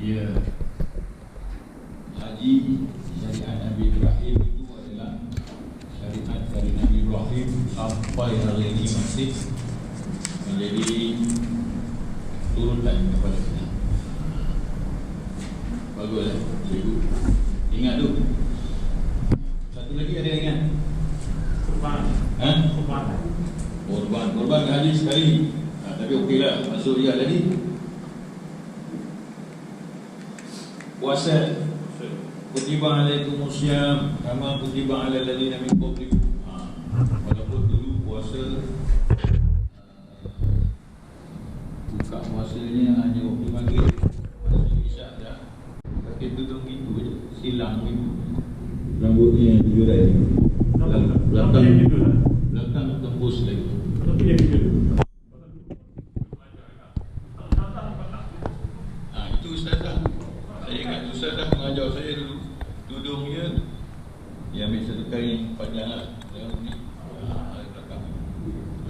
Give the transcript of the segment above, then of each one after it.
dia haji syariat Nabi Ibrahim itu adalah syariat dari Nabi Ibrahim sampai hari ini masih menjadi turutan kepada kita. Bagus cikgu. Ingat tu. Satu lagi ada yang ingat? Kurban. Kurban haji sekali. Tapi okeylah, masuk dia tadi. Puasa. Kutiba alaikumusiyam kama kutiba alal ladzina min qablikum. Walaupun dulu puasa buka puasanya hanya waktu maghrib, masa isyak dah. Pakai tudung gitu je, silang gitu. Rambutnya jurai. Belakang tembus lagi. Itu ustazah. Saya ingat ustazah mengajar saya dulu. Tudungnya dia ambil satu kain panjang lah.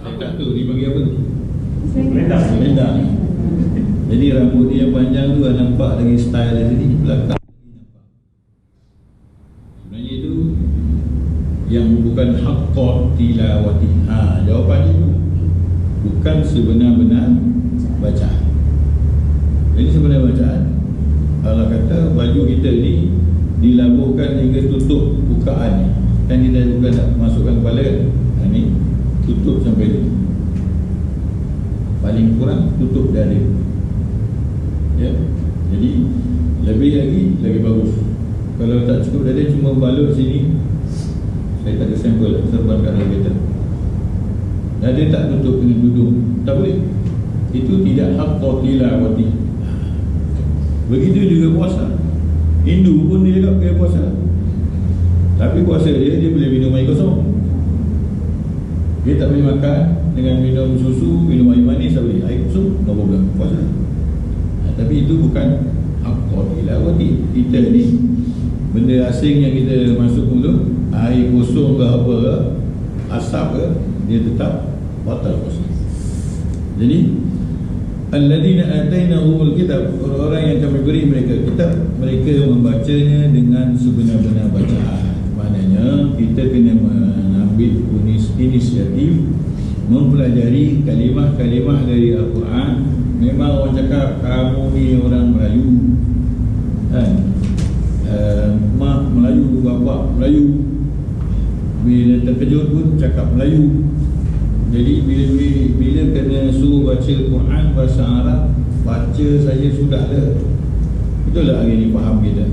Saya tak tahu dia bagi apa tu. Selendang. Jadi rambut dia yang panjang tu nampak lagi style dia sini. Belakang sebenarnya itu yang bukan haqqat tilawati. Jawapannya itu bukan sebenar-benar bacaan. Jadi sebenar bacaan, Allah kata baju kita ni dilabuhkan hingga tutup bukaan ni. Kan kita bukan nak masukkan kepala kan? Ni tutup sampai tu. Paling kurang tutup dada. Ya. Jadi lebih lagi bagus. Kalau tak cukup dada cuma balut sini. Saya tak ada sampel serban kat dalam kereta. Dada tak tutup dengan tudung, tak boleh. Itu tidak haqqat tilawati. Begitu juga puasa. Hindu pun dia juga pakai puasa. Tapi puasa dia boleh minum air kosong. Dia tak boleh makan dengan minum susu, minum air manis, tak boleh. Air kosong, no problem, puasa. Tapi itu bukan haqqat tilawati. Kita ni benda asing yang kita masuk mulut, air kosong ke apa ke, asap ke, dia tetap batal puasa. Jadi alladzina atainahumul kitab, orang-orang yang kami beri mereka kitab, mereka membacanya dengan sebenar-benar bacaan. Maknanya kita kena mengambil inisiatif mempelajari kalimah-kalimah dari Al-Quran. Memang orang cakap kamu ni orang Melayu kan, mak Melayu, bapak Melayu, bila terkejut pun cakap Melayu. Jadi bila kena suruh baca Quran bahasa Arab, baca saja sudah dah. Itulah hari ni faham kita.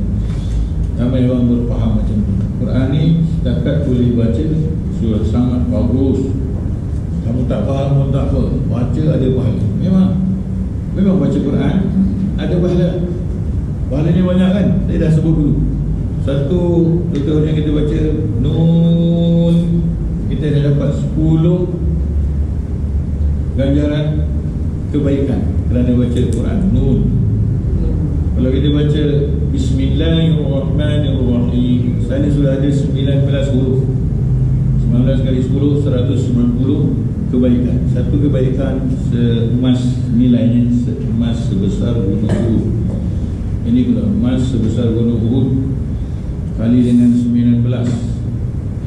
Ramai orang berfaham macam tu. Quran ni setakat boleh baca sudah sangat bagus. Kamu tak faham pun tak apa, baca ada pahala. Memang baca Quran ada pahala. Pahalanya banyak kan. Saya dah sebut dulu. Satu contohnya kita baca Nun, kita dah dapat 10 ganjaran kebaikan kerana baca Quran. Nun. Kalau kita baca Bismillahirrahmanirrahim, sana sudah ada 19 huruf. 19 kali 10 190 kebaikan. Satu kebaikan emas, nilainya emas sebesar gunung Uhud. Ini kalau emas sebesar gunung Uhud kali dengan 19,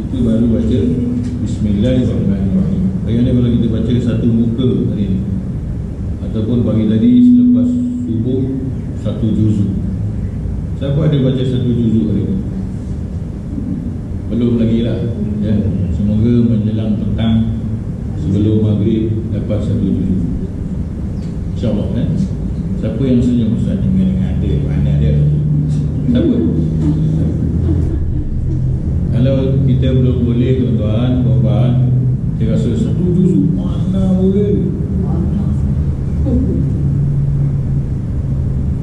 itu baru baca Bismillahirrahmanirrahim. Bagaimana kalau kita baca satu muka hari ini, ataupun pagi tadi selepas subuh satu juzuk. Siapa ada baca satu juzuk hari ini? Belum lagi lah ya. Semoga menjelang petang sebelum maghrib dapat satu juzuk, InsyaAllah kan. Siapa yang senyum? Ustaz dengan ada, mana dia? Siapa? Kalau kita belum boleh tuan-tuan, puan-puan, dia rasa satu juzuk, mana boleh?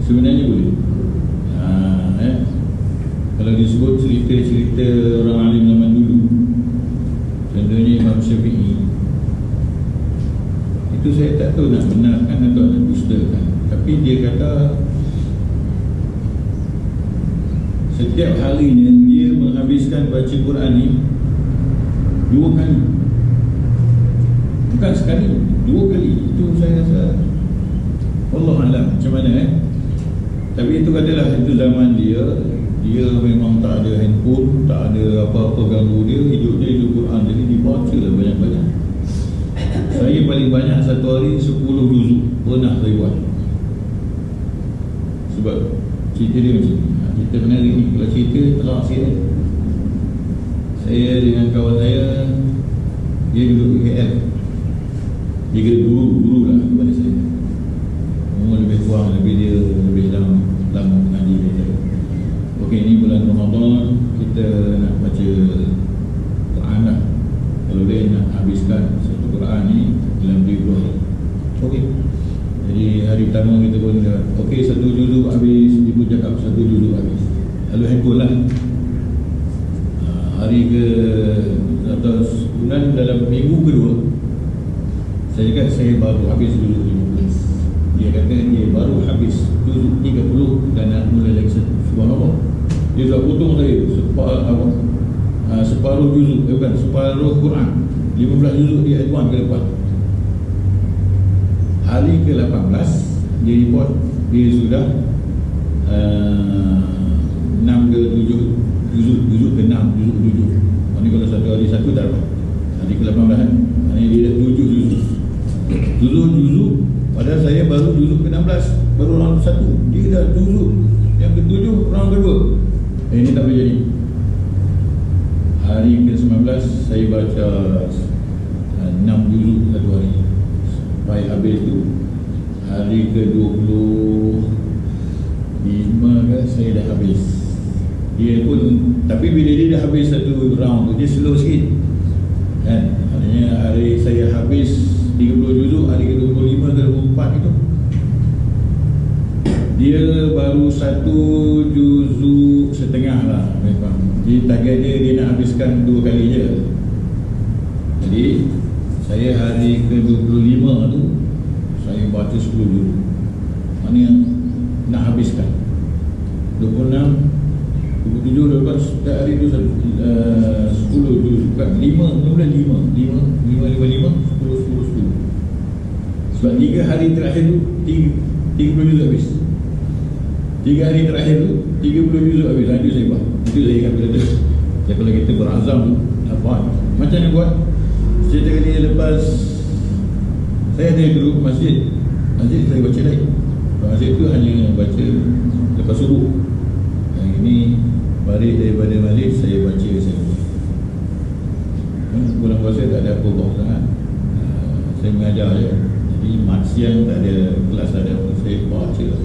Sebenarnya boleh. Kalau disebut cerita-cerita orang alim zaman dulu, contohnya Imam Syafi'i, itu saya tak tahu nak benarkan atau nak dustakan. Tapi dia kata setiap harinya dia menghabiskan baca Quran ni 2 kali. Bukan sekali, 2 kali. Itu saya rasa Wallahu alam macam mana Tapi itu katalah, itu zaman dia memang tak ada handphone, tak ada apa-apa ganggu dia, hidup dia hidup Quran, jadi dibaca lah banyak-banyak. Saya paling banyak satu hari 10 juzuk pernah saya buat. Sebab cerita dia macam ni, kita kena hari ni kalau cerita terang sikit. Saya dengan kawan saya, dia duduk di KL, dia kira guru lah kepada saya. Umur lebih kurang, lebih lama mengaji kita. Okey, ni bulan Ramadan, kita nak baca Quran lah. Kalau boleh nak habiskan satu Quran ni dalam 20 hari. Okey, jadi hari pertama kita pun okey, satu juzuk habis, dia pun cakap satu juzuk habis. Lalu handphone lah. Hari ke atau bulan dalam minggu kedua, saya cakap saya baru habis juzuk 15. Dia kata dia baru habis juzuk 30 dan nak mula lagi satu. Subhanallah. Dia dah potong saya separuh juzuk, bukan, separuh Quran, 15 juzuk dia advance ke depan. Hari ke-18 dia report dia sudah 6 ke 7 juzuk ke 6, juzuk 7. Ini kalau satu hari satu tak dapat. Hari ke-18 ini dia dah 7 juzuk. Juzuk padahal saya baru juzuk ke-16, baru round 1. Dia dah juzuk yang ke-7 round kedua. Ini tak boleh jadi. Hari ke-19 saya baca 6 juzuk satu hari sampai habis tu. Hari ke-25 ke saya dah habis. Dia pun, tapi bila dia dah habis satu round tu, dia slow sikit kan. Maknanya hari saya habis 30 juzuk, hari ke-25 ke 24 itu dia baru 1 juzuk setengah lah memang. Jadi target dia nak habiskan 2 kali je. Jadi saya hari ke-25 tu saya baca 10 juzuk. Maknanya nak habiskan 26 27 lepas hari tu 10 juzuk, bukan 5 10. Sebab 3 hari terakhir tu 30 juzuk habis. 3 hari terakhir tu 30 juzuk habis. Itu saya buat. Itu saya ingat bila tu. Jadi kalau kita berazam tu apa macam mana buat. Cerita kali lepas saya ada duduk masjid saya baca lain. Masjid tu hanya baca lepas subuh. Yang ini balik daripada balik saya baca saya buat. Bulan puasa tak ada apa-apa sangat. Saya mengajar je. Jadi siang tak ada kelas, tak ada apa, saya baca lah.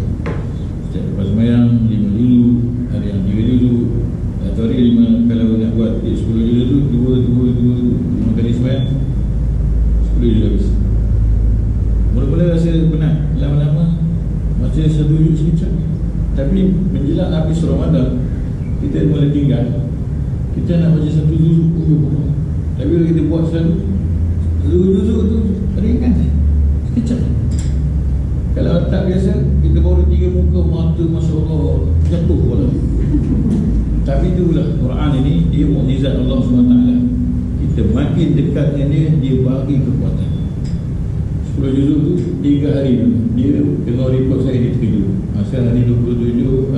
Setiap lepas sembahyang 5 dulu, ada yang 3 dulu. Satu hari 5, kalau nak buat 10 dulu tu 2 kali sembahyang 10 dulu habis. Mula-mula rasa penat, lama-lama baca 1 juz sekejap. Tapi menjelang habis Ramadan, kita mula tinggal, kita nak baca 1 juz. Tapi kalau kita buat selalu 2 juz tu ringan sekejap. Kalau tak biasa, kita baru 3 muka mata, Masya Allah, jatuh kepala. Tapi itulah Quran ini, dia mukjizat Allah SWT. Kita makin dekat dengan dia bagi kekuatan. 10 juzuk tu 3 hari tu dia tengok report saya di 7. Masa hari 26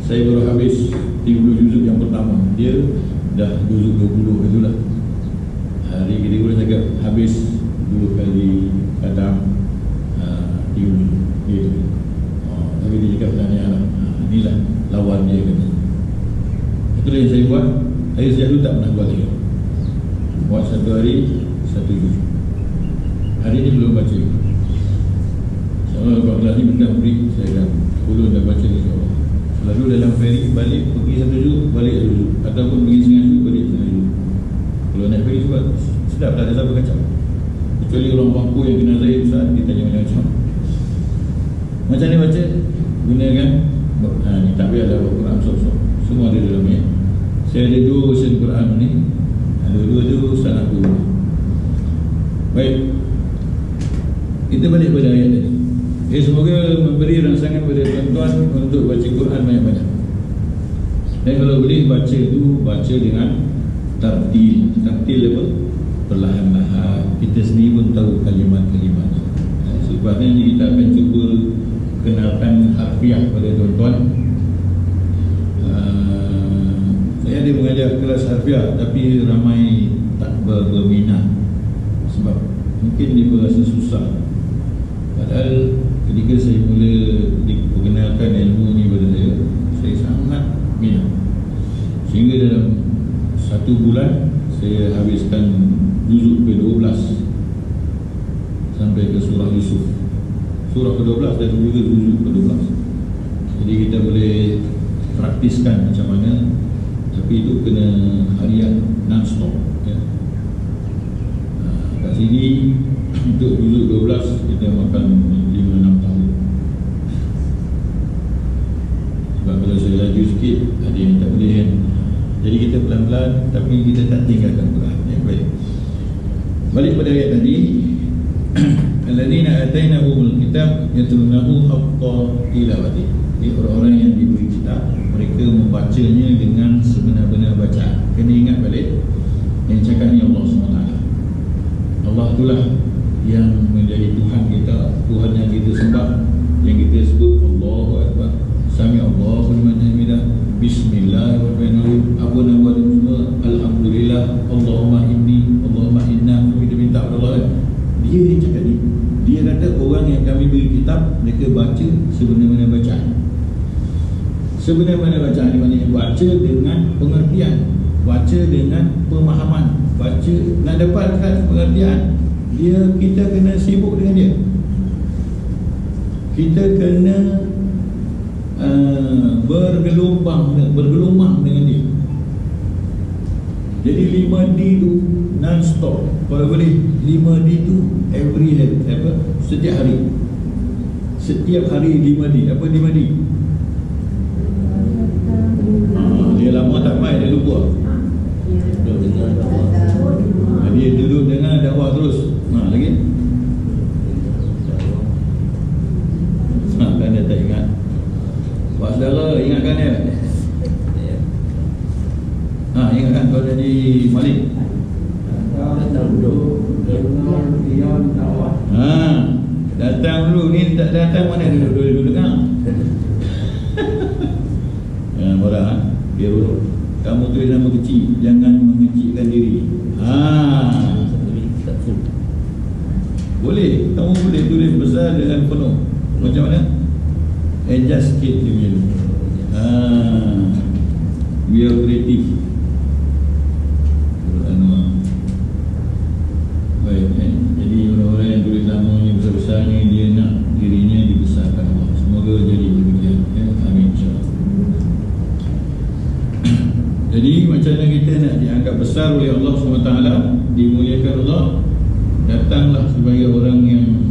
saya baru habis 30 juzuk yang pertama. Dia dah juzuk 20 itulah. Hari kedua saya cakap habis 2 kali kadang 30 gitu. Tapi dia cakap tanya lah, inilah lawan dia kata. Itulah yang saya buat. Saya sejak dulu tak pernah buat lagi. Buat 1 hari 1 juzuk. Hari ni belum baca. InsyaAllah 14 ni benda break, saya dah 10 dah baca insyaAllah. Selalu dalam ferry balik pergi 1 juz, balik 1 juz, ataupun pergi setengah juz, balik setengah juz. Kalau naik ferry sebab sedap, tak ada siapa kacau. Kecuali orang bangku yang kena saya besar, dia tanya macam-macam. Macam ni baca, gunakan ni tak payah lah Quran sok-sok, semua ada dalam ni. Saya ada 2 version Quran ni, dua-dua tu sangat guna. Baik, kita balik pada ayat tadi. Semoga memberi rangsangan kepada tuan-tuan untuk baca Quran banyak-banyak. Dan kalau boleh baca tu, baca dengan tartil. Tartil apa? Perlahan-lahan. Kita sendiri pun tahu kalimat-kalimat. Sebabnya kita akan cuba perkenalkan harfiah pada tuan-tuan. Saya ada mengajar kelas harfiah, tapi ramai tak berminat sebab mungkin dia berasa susah. Padahal ketika saya mula diperkenalkan ilmu ni pada saya sangat minat, sehingga dalam 1 bulan saya habiskan juzuk ke-12 sampai ke surah Yusuf. Surah ke-12 dan juga juzuk ke-12. Jadi kita boleh praktiskan macam mana, tapi itu kena harian non-stop ya. Kat sini untuk juzuk 12 kita makan 5-6 tahun. Sebab kalau saya laju sikit ada yang tak boleh kan. Jadi kita pelan-pelan, tapi kita tak tinggalkan Quran ya. Baik, balik pada ayat tadi. Alladzina atainahumul kitab yatlunahu haqqa tilawati. Jadi orang-orang yang diberi kitab, mereka membacanya dengan sebenar-benar bacaan. Kena ingat balik yang cakap ni Allah SWT. Allah itulah yang menjadi Tuhan kita, Tuhan yang kita sembah, yang kita sebut Allahu Akbar, Sami Allahu liman hamidah, Bismillahirrahmanirrahim, apa nama dia semua, Alhamdulillah, Allahumma inna, kita minta kepada Allah. Dia yang cakap ni. Dia kata orang yang kami beri kitab, mereka baca sebenar-benar bacaan. Sebenar-benar bacaan ni maknanya baca dengan pengertian, baca dengan pemahaman, baca nak dapatkan pengertian. Kita kena sibuk dengan dia. Kita kena bergelombang dengan dia. Jadi 5D tu non-stop. Kalau boleh 5D tu every day, setiap hari. Setiap hari 5D. Apa 5D? Dia lama tak main, dia lupa. Dia duduk dengar dakwah terus. Lagi kan dia tak ingat. Pak saudara ingatkan dia. Ingatkan kau jadi Malik. Datang dulu. Ni tak datang mana duduk dengar. Orang biar urut. Kamu tulis nama kecil, jangan mengecilkan diri. Boleh, kamu boleh tulis besar dengan penuh. Macam mana? Adjust sikit dia punya. Biar kreatif. Baik, jadi orang-orang yang tulis nama ni besar-besar ni, dia nak dirinya dibesarkan Allah. Semoga jadi demikian ya. Amin, insyaAllah. Jadi macam mana kita nak dianggap besar oleh Allah SWT, dimuliakan Allah, datanglah sebagai orang yang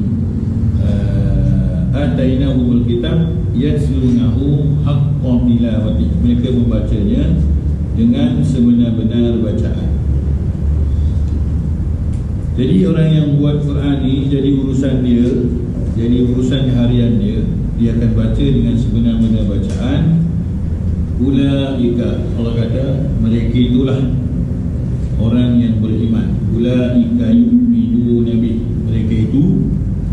atainahumul kitab yatlunahu haqqa tilawati. Mereka membacanya dengan sebenar-benar bacaan. Jadi orang yang buat Quran ni jadi urusan dia, jadi urusan harian dia, dia akan baca dengan sebenar-benar bacaan. Ulaika, Allah kata mereka itulah orang yang beriman. Ulaika yu'minuna bih.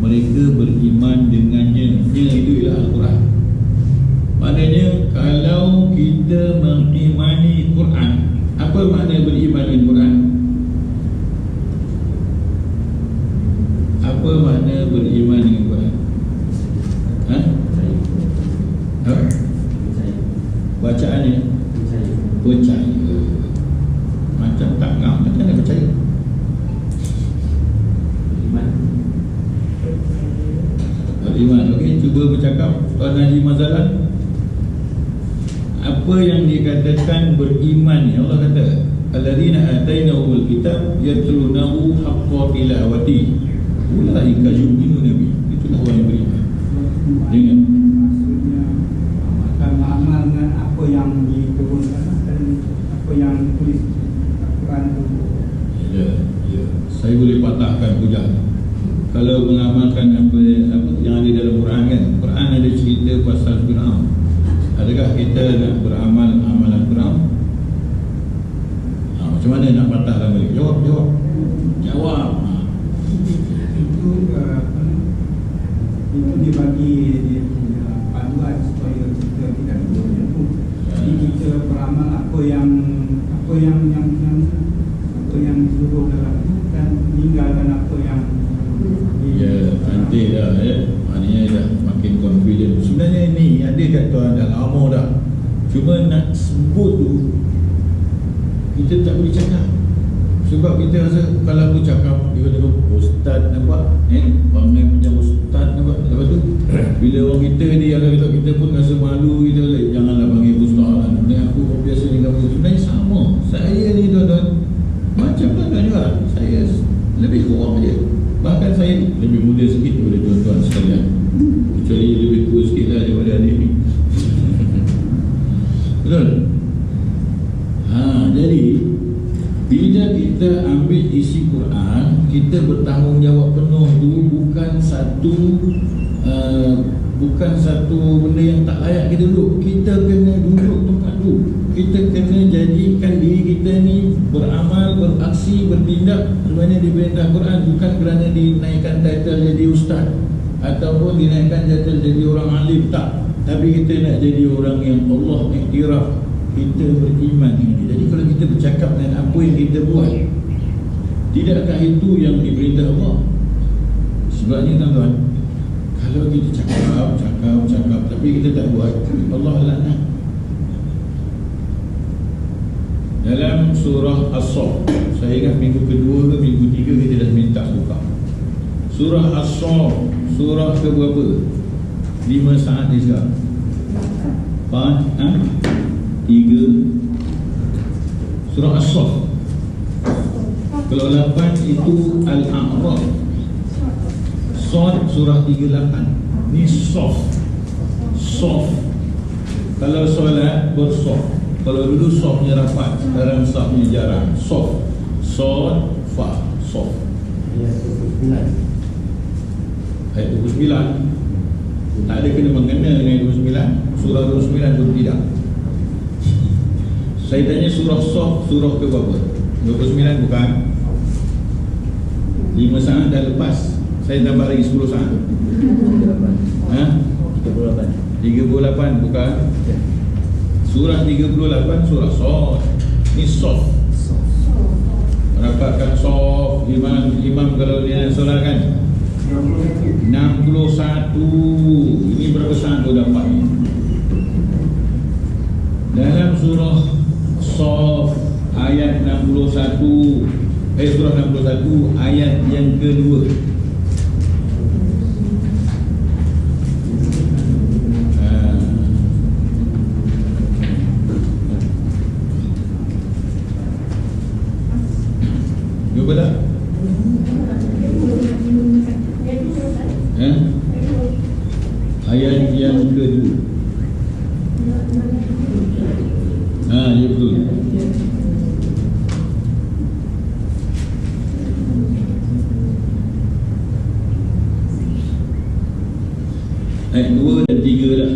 Mereka beriman dengannya. Nya itu ialah Al-Quran. Maknanya kalau kita mengimani Quran, apa makna beriman dengan Quran? Apa makna beriman dengan Quran? Bacaannya percaya. Macam tak ngam, macam mana percaya? Beriman. Okey, cuba bercakap Tuan Haji Mazalah. Apa yang dikatakan beriman ni? Allah kata alladzina atainahumul kitab yatlunahu haqqa tilawati ulaika yu'minuna bi. Itulah orang yang beriman. Dengan amal dengan apa yang diturunkan dan apa yang ditulis Al-Quran itu. Ya. Saya boleh patahkan hujah. Kalau mengamalkan apa yang ada dalam Quran kan, Quran ada cerita pasal Firaun. Adakah kita nak beramal amalan Firaun? Macam mana nak patahkan balik? Jawab. Itu dibagi okey dah ya. Maknanya dah makin confident. Sebenarnya ni ada kat tuan dah lama dah. Cuma nak sebut tu kita tak boleh cakap. Sebab kita rasa kalau aku cakap dia kata ustaz nampak panggil macam ustaz nampak. Lepas tu bila orang kita dia akan kata kita pun rasa malu, kita kata janganlah panggil ustaz. Dan aku biasa ni kamu sebenarnya sama. Saya ni tuan-tuan macam tuan-tuan juga. Saya lebih kurang je. Bahkan saya lebih muda sikit daripada tuan-tuan sekalian. Kecuali lebih tua sikit lah daripada adik ni. Betul? Jadi bila kita ambil isi Quran, kita bertanggungjawab penuh tu bukan satu benda yang tak layak kita duduk. Kita kena duduk tempat tu. Kita kena jadikan diri kita ni beramal, beraksi, bertindak sebenarnya diperintah Quran, bukan kerana dinaikkan title jadi ustaz ataupun dinaikkan title jadi orang alim, tak. Tapi kita nak jadi orang yang Allah iktiraf kita beriman ini. Jadi kalau kita bercakap dengan apa yang kita buat, tidakkah itu yang diperintah Allah? Sebabnya tuan-tuan, kalau kita cakap tapi kita tak buat, Allah laknat. Dalam surah As-Saff, saya ingat minggu kedua ke minggu tiga kita dah minta buka surah As-Saff, surah ke berapa? 5 saat ni sekarang. 3 surah As-Saff. Kalau 8 itu Al-A'raf. Sad surah 38. Ni Saff. Kalau solat bersaf. Kalau dulu softnya rapat, sekarang softnya jarang. Soft, sod, fa, soft. Ayat 29 tak ada kena mengena dengan 29. Surah 29 pun tidak. Saya tanya surah soft, surah ke berapa? 29 bukan? 5 saat dah lepas. Saya tambah lagi 10 saat. 38 bukan? Surah 38 surah Sad. Ni soft. Rapatkan soft. Imam kalau dia nak solat kan 61. Ini berapa saat tu dapat ni? Dalam surah Sad ayat 61, surah 61 ayat yang kedua. Cuba tak? Ayat yang kedua. Ya betul. Ayat 2 dan 3 dah.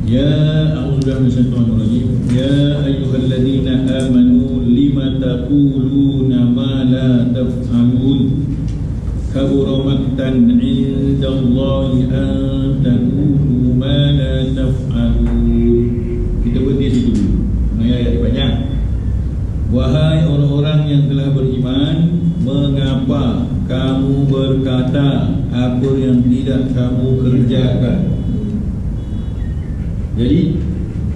Ya a'udzubillahi minasyaitonir rajim. Ya ayyuhalladzina amanu lima taquluna ma la taf'alun. Kabura maqtan 'indallahi an taqulu ma la taf'alun. Kita berhenti situ dulu. Ayat banyak. Wahai orang-orang yang telah beriman, mengapa kamu berkata apa yang tidak kamu kerjakan? Jadi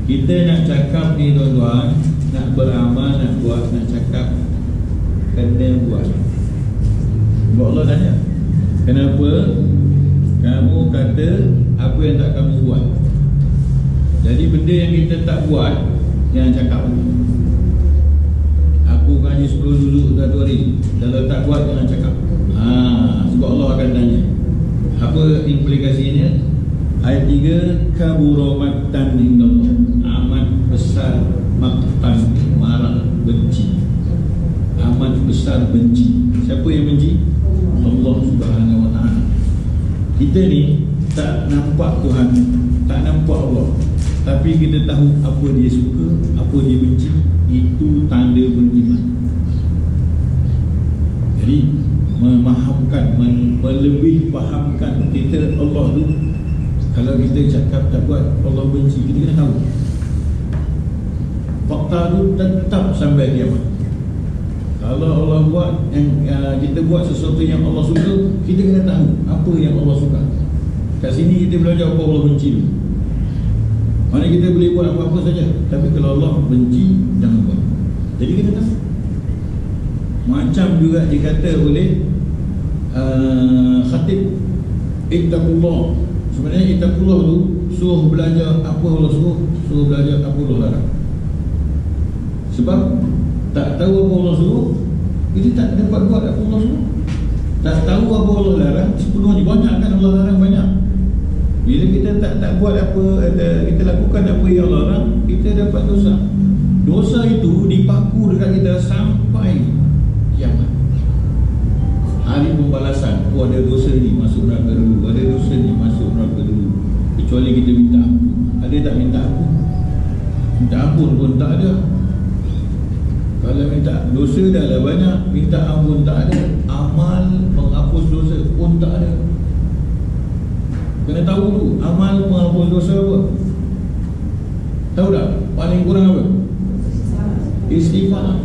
kita nak cakap ni tuan-tuan, nak beramal, nak buat, nak cakap, kena buat. Sebab Allah tanya, kenapa kamu kata apa yang tak kamu buat? Jadi benda yang kita tak buat, jangan cakap. Aku ngaji 10 juzuk satu hari, kalau tak buat jangan cakap. Sebab Allah akan tanya. Apa implikasinya? Ayat 3, kabura maqtan indallah, amat besar maqtan, marah, benci. Amat besar benci. Siapa yang benci? Allah Subhanahu wa ta'ala. Kita ni tak nampak Tuhan, tak nampak Allah, tapi kita tahu apa dia suka, apa dia benci. Itu tanda beriman. Jadi memahamkan, melebih fahamkan kita Allah tu. Kalau kita cakap tak buat, Allah benci, kita kena tahu. Fakta tu tetap sampai kiamat. Kalau Allah buat, yang kita buat sesuatu yang Allah suka, kita kena tahu apa yang Allah suka. Kat sini kita belajar apa Allah benci dulu. Mana kita boleh buat apa-apa saja, tapi kalau Allah benci, jangan buat. Jadi kita tahu. Macam juga dikata oleh khatib, ittaqullah. Sebenarnya ittaqullah tu suruh belajar apa Allah suruh belajar apa Allah larang. Sebab tak tahu apa Allah suruh, kita tak dapat buat apa Allah suruh. Tak tahu apa Allah larang, sepenuhnya banyak kan Allah larang banyak. Bila kita tak buat apa, kita lakukan apa yang Allah larang, kita dapat dosa. Dosa itu dipaku dekat kita sampai kiamat. Hari pembalasan. Oh, ada dosa ni masuk neraka dulu, ada dosa ni masuk neraka dulu. Kecuali kita minta ampun. Ada tak minta ampun? Minta ampun pun tak ada. Kalau minta dosa dah lah banyak, minta ampun tak ada. Amal menghapus dosa pun tak ada. Kena tahu dulu amal menghapus dosa apa. Tahu tak? Paling kurang apa? Istighfar.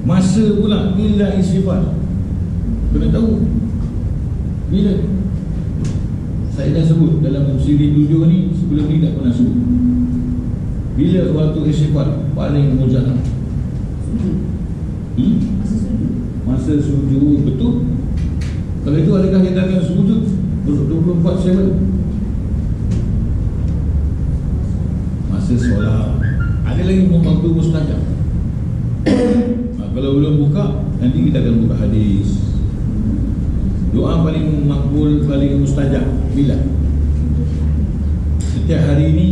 Masa pula bila istighfar, kena tahu bila. Saya dah sebut dalam siri 7 ni, sebelum ni tak pernah sebut. Bila waktu istighfar paling mujarab? Masa sujud. Betul. Kalau itu adakah kita akan sujud 24/7? Masa solat. Ada lagi waktu mustajab. Kalau belum buka, nanti kita akan buka hadis. Doa paling makbul, paling mustajab bila? Setiap hari ini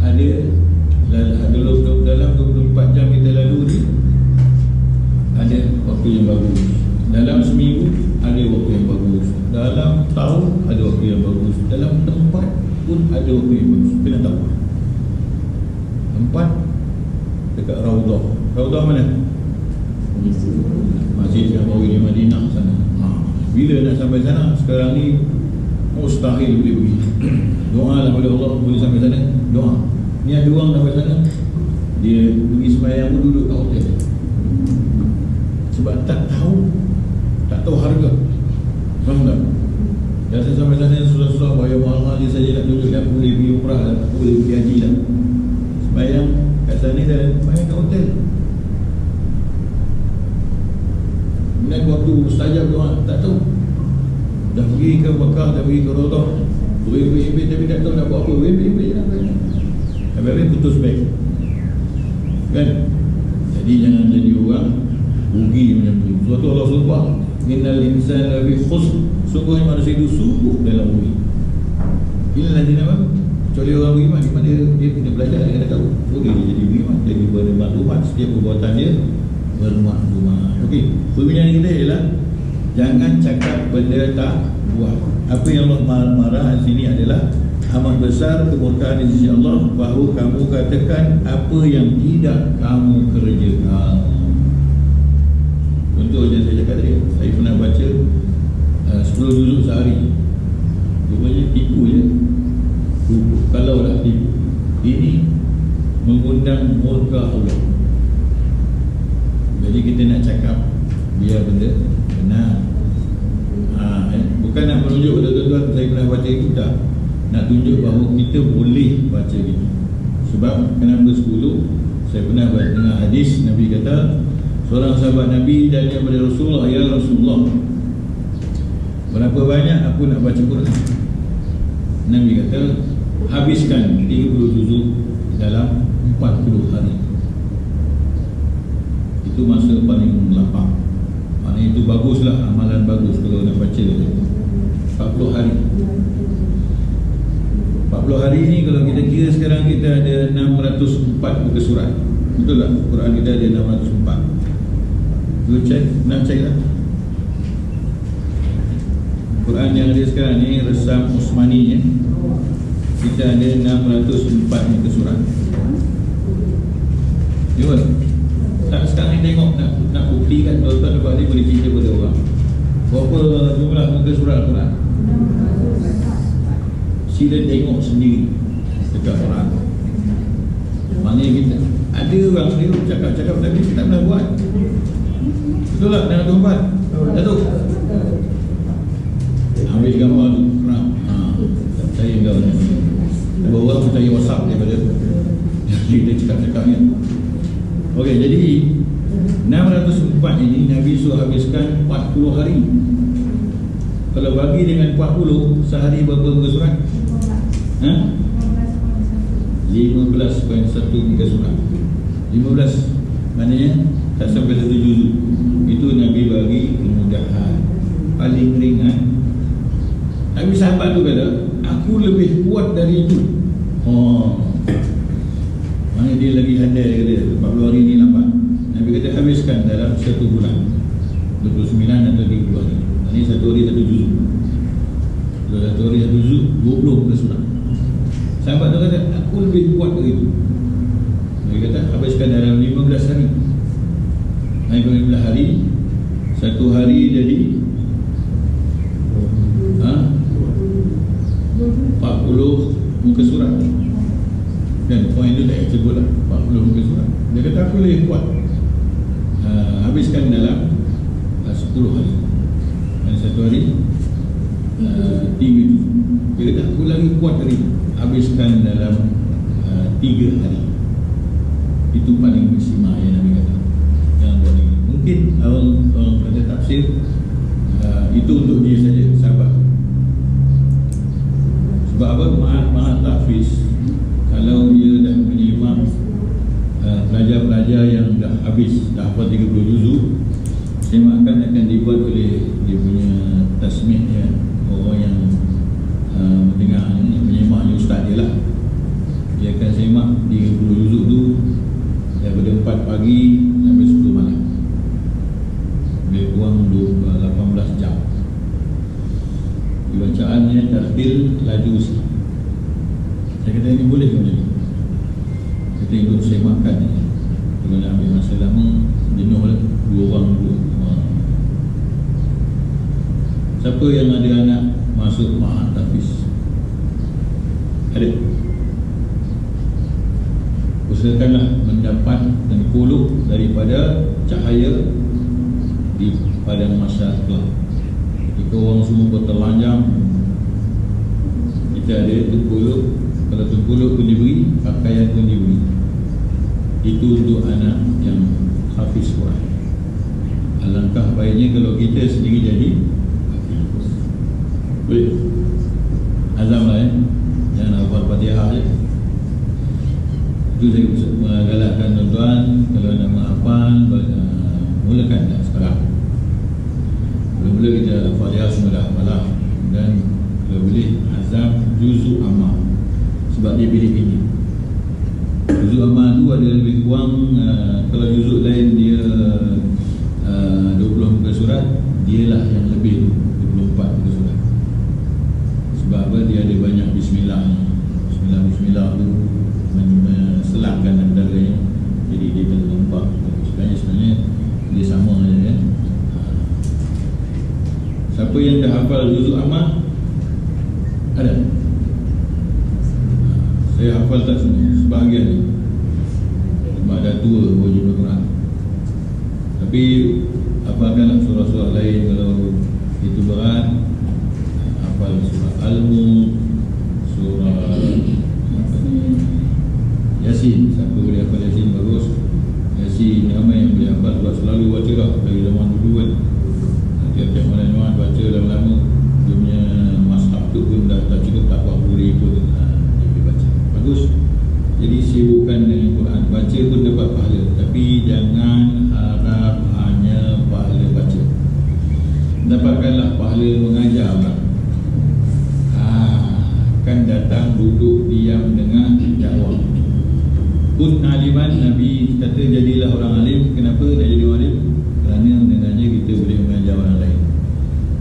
ada dalam 24 jam kita lalu ni, ada waktu yang bagus. Dalam seminggu ada waktu yang bagus. Dalam tahun ada waktu yang bagus. Dalam tempat pun ada waktu yang bagus. Kena tahu. Tempat dekat Raudah. Raudah mana? Masjid yang baru di Madinah sana. Bila nak sampai sana? Sekarang ni mustahil boleh pergi. Doa lah pada Allah boleh sampai sana. Doa. Ni ada orang sampai sana, dia pergi sembahyang pun duduk kat hotel. Sebab tak tahu harga. Faham tak? Biasa sampai sana susah-susah bayar mahal-mahal, dia saja nak duduk. Dia boleh pergi umrah lah, boleh pergi haji lah. Sembahyang kat sana dan sembahyang kat hotel. Kemudian waktu mustajab doa, tak tahu. Dah pergi ke Mekah, dah pergi ke Raudah, beribit-ibit tapi tak tahu nak buat apa. Beribit-ibit je nak buat. Habis putus baik. Kan? Jadi jangan jadi orang rugi macam tu. Suatu Allah sumpah, innal insana lafi khusr. Sungguhnya manusia itu sungguh dalam rugi. Inilah dia apa? Kecuali orang beriman, di mana dia kena belajar, dia kena tahu. Boleh dia jadi beriman, jadi bermaklumat. Setiap perbuatan dia bermaklumat. Okey, perbincangan kita ialah jangan cakap benda tak buat. Apa yang Allah marah di sini adalah amat besar kemurkaan di sisi Allah, bahawa kamu katakan apa yang tidak kamu kerjakan. Contoh yang saya cakap tadi, saya pernah baca 10 juzuk sehari. Rupanya tipu je. Kalau dah tipu, ini mengundang murka Allah. Jadi kita nak cakap biar benda benar. Bukan nak menunjuk pada tuan-tuan saya pernah baca itu, tak. Nak tunjuk bahawa kita boleh baca gitu. Sebab kenapa 10? Saya pernah dengar hadis Nabi kata, seorang sahabat Nabi tanya kepada Rasulullah, ya Rasulullah, berapa banyak aku nak baca Quran? Nabi kata, habiskan 30 juzuk dalam 40 hari. Itu masa paling lapang. Maknanya itu baguslah, amalan bagus kalau nak baca 40 hari. 40 hari ni kalau kita kira sekarang kita ada 604 muka surat. Betul tak? Quran kita ada 604. Lu cek, nak cek lah. Quran yang ada sekarang ni resam Usmani ya. Kita ada 604 muka surat. Jom. Tak sekarang ni tengok nak buktikan tuan-tuan dapat ni boleh cerita pada orang. Berapa jumlah muka surat Al-Quran? Sila tengok sendiri dekat Quran. Maknanya kita ada orang sendiri cakap-cakap tapi kita tak pernah buat. Betul tak? Dengan tuan-tuan? Datuk? Kalau bagi dengan 40, sehari berapa muka surat? 15.1 muka surat. 15 maknanya tak sampai 1 juzuk. Itu Nabi bagi kemudahan paling ringan. Nabi sahabat tu kata, aku lebih kuat dari itu. Mana dia lagi handal, dia kata 40 hari ni lambat. Nabi kata habiskan dalam 1 bulan, 29 atau 30 hari. Ini 1 hari 1 juzuk. Kalau 1 hari 1 juzuk, 20 muka surat. Sahabat tu kata, aku lebih kuat dari itu. Nabi kata habiskan dalam 15 hari. 15 hari, 1 hari jadi 40 muka surat. Dan poin tu tak sebut lah 40 muka surat. Dia kata aku lebih kuat, habiskan dalam 10 hari. Dan 1 hari 3 juz. Dia kata aku lagi kuat dari itu, habiskan dalam 3 hari. Itu paling maksimal yang Nabi kata. Jangan buat ini. Mungkin orang kata tafsir itu untuk dia saja, sahabat. Sebab apa? Mahat tahfiz, kalau dia dah menyimak pelajar-pelajar yang dah habis, dah hafal 30 juzuk, semakan akan dibuat oleh dia punya tasmih ya, orang yang mendengar, menyimaknya ustaz dia lah. Dia akan semak 30 juzuk tu daripada 4 pagi sampai 10 malam, lebih kurang 18 jam. Bacaannya tartil laju usi. Saya kata ini boleh ke macam ni? Kita ikut semakkan ni. Kalau nak ambil masa lama, jenuh lah, 2 orang dulu. Siapa yang ada anak masuk mahat tahfiz? Ada? Usahakanlah mendapat tengkuluk daripada cahaya di padang mahsyar kelak. Jika orang semua bertelanjang, kita ada tengkuluk. Kalau tengkuluk pun diberi, pakaian pun diberi. Itu untuk anak yang hafiz Quran. Alangkah baiknya kalau kita sendiri jadi hafiz. Boleh? Azam lah jangan hafal Fatihah je. Itu saya galakkan tuan-tuan, kalau nak menghafal, mulakan dah sekarang. Mula-mula kita Fatihah semua dah hafalah. Dan kalau boleh azam juzuk amal, sebab dia pilih ini. Juzuk amal tu ada lebih kurang, kalau juzuk lain dia 20 muka surat, dialah yang lebih 24 muka surat. Sebab apa? Dia ada banyak bismillah. Bismillah tu selangkan antaranya, jadi dia kena lompat. Sebenarnya dia sama saja kan. Siapa yang dah hafal juzuk amal? Ada? Saya hafal tak semua, sebahagian ni. Sebab dah tua wajib Al-Quran. Tapi hafalkanlah surah-surah lain. Kalau itu berat, hafal surah Al-Mulk, surah Yasin. Siapa boleh hafal Yasin bagus. Yasin ramai yang boleh hafal, sebab selalu baca dah dari zaman dulu kan. Tiap-tiap malam Jumaat baca lama-lama. Dia punya mashaf tu pun dah cukup, tak buat buri pun dia boleh baca. Bagus. Jadi sibukkan dengan Quran. Baca pun dapat pahala, tapi jangan harap hanya pahala baca. Dapatkanlah pahala mengajar orang. Akan datang duduk diam dengar dakwah. Kun aliman, Nabi kata jadilah orang alim. Kenapa nak jadi orang alim? Kerana dengannya kita boleh mengajar orang lain.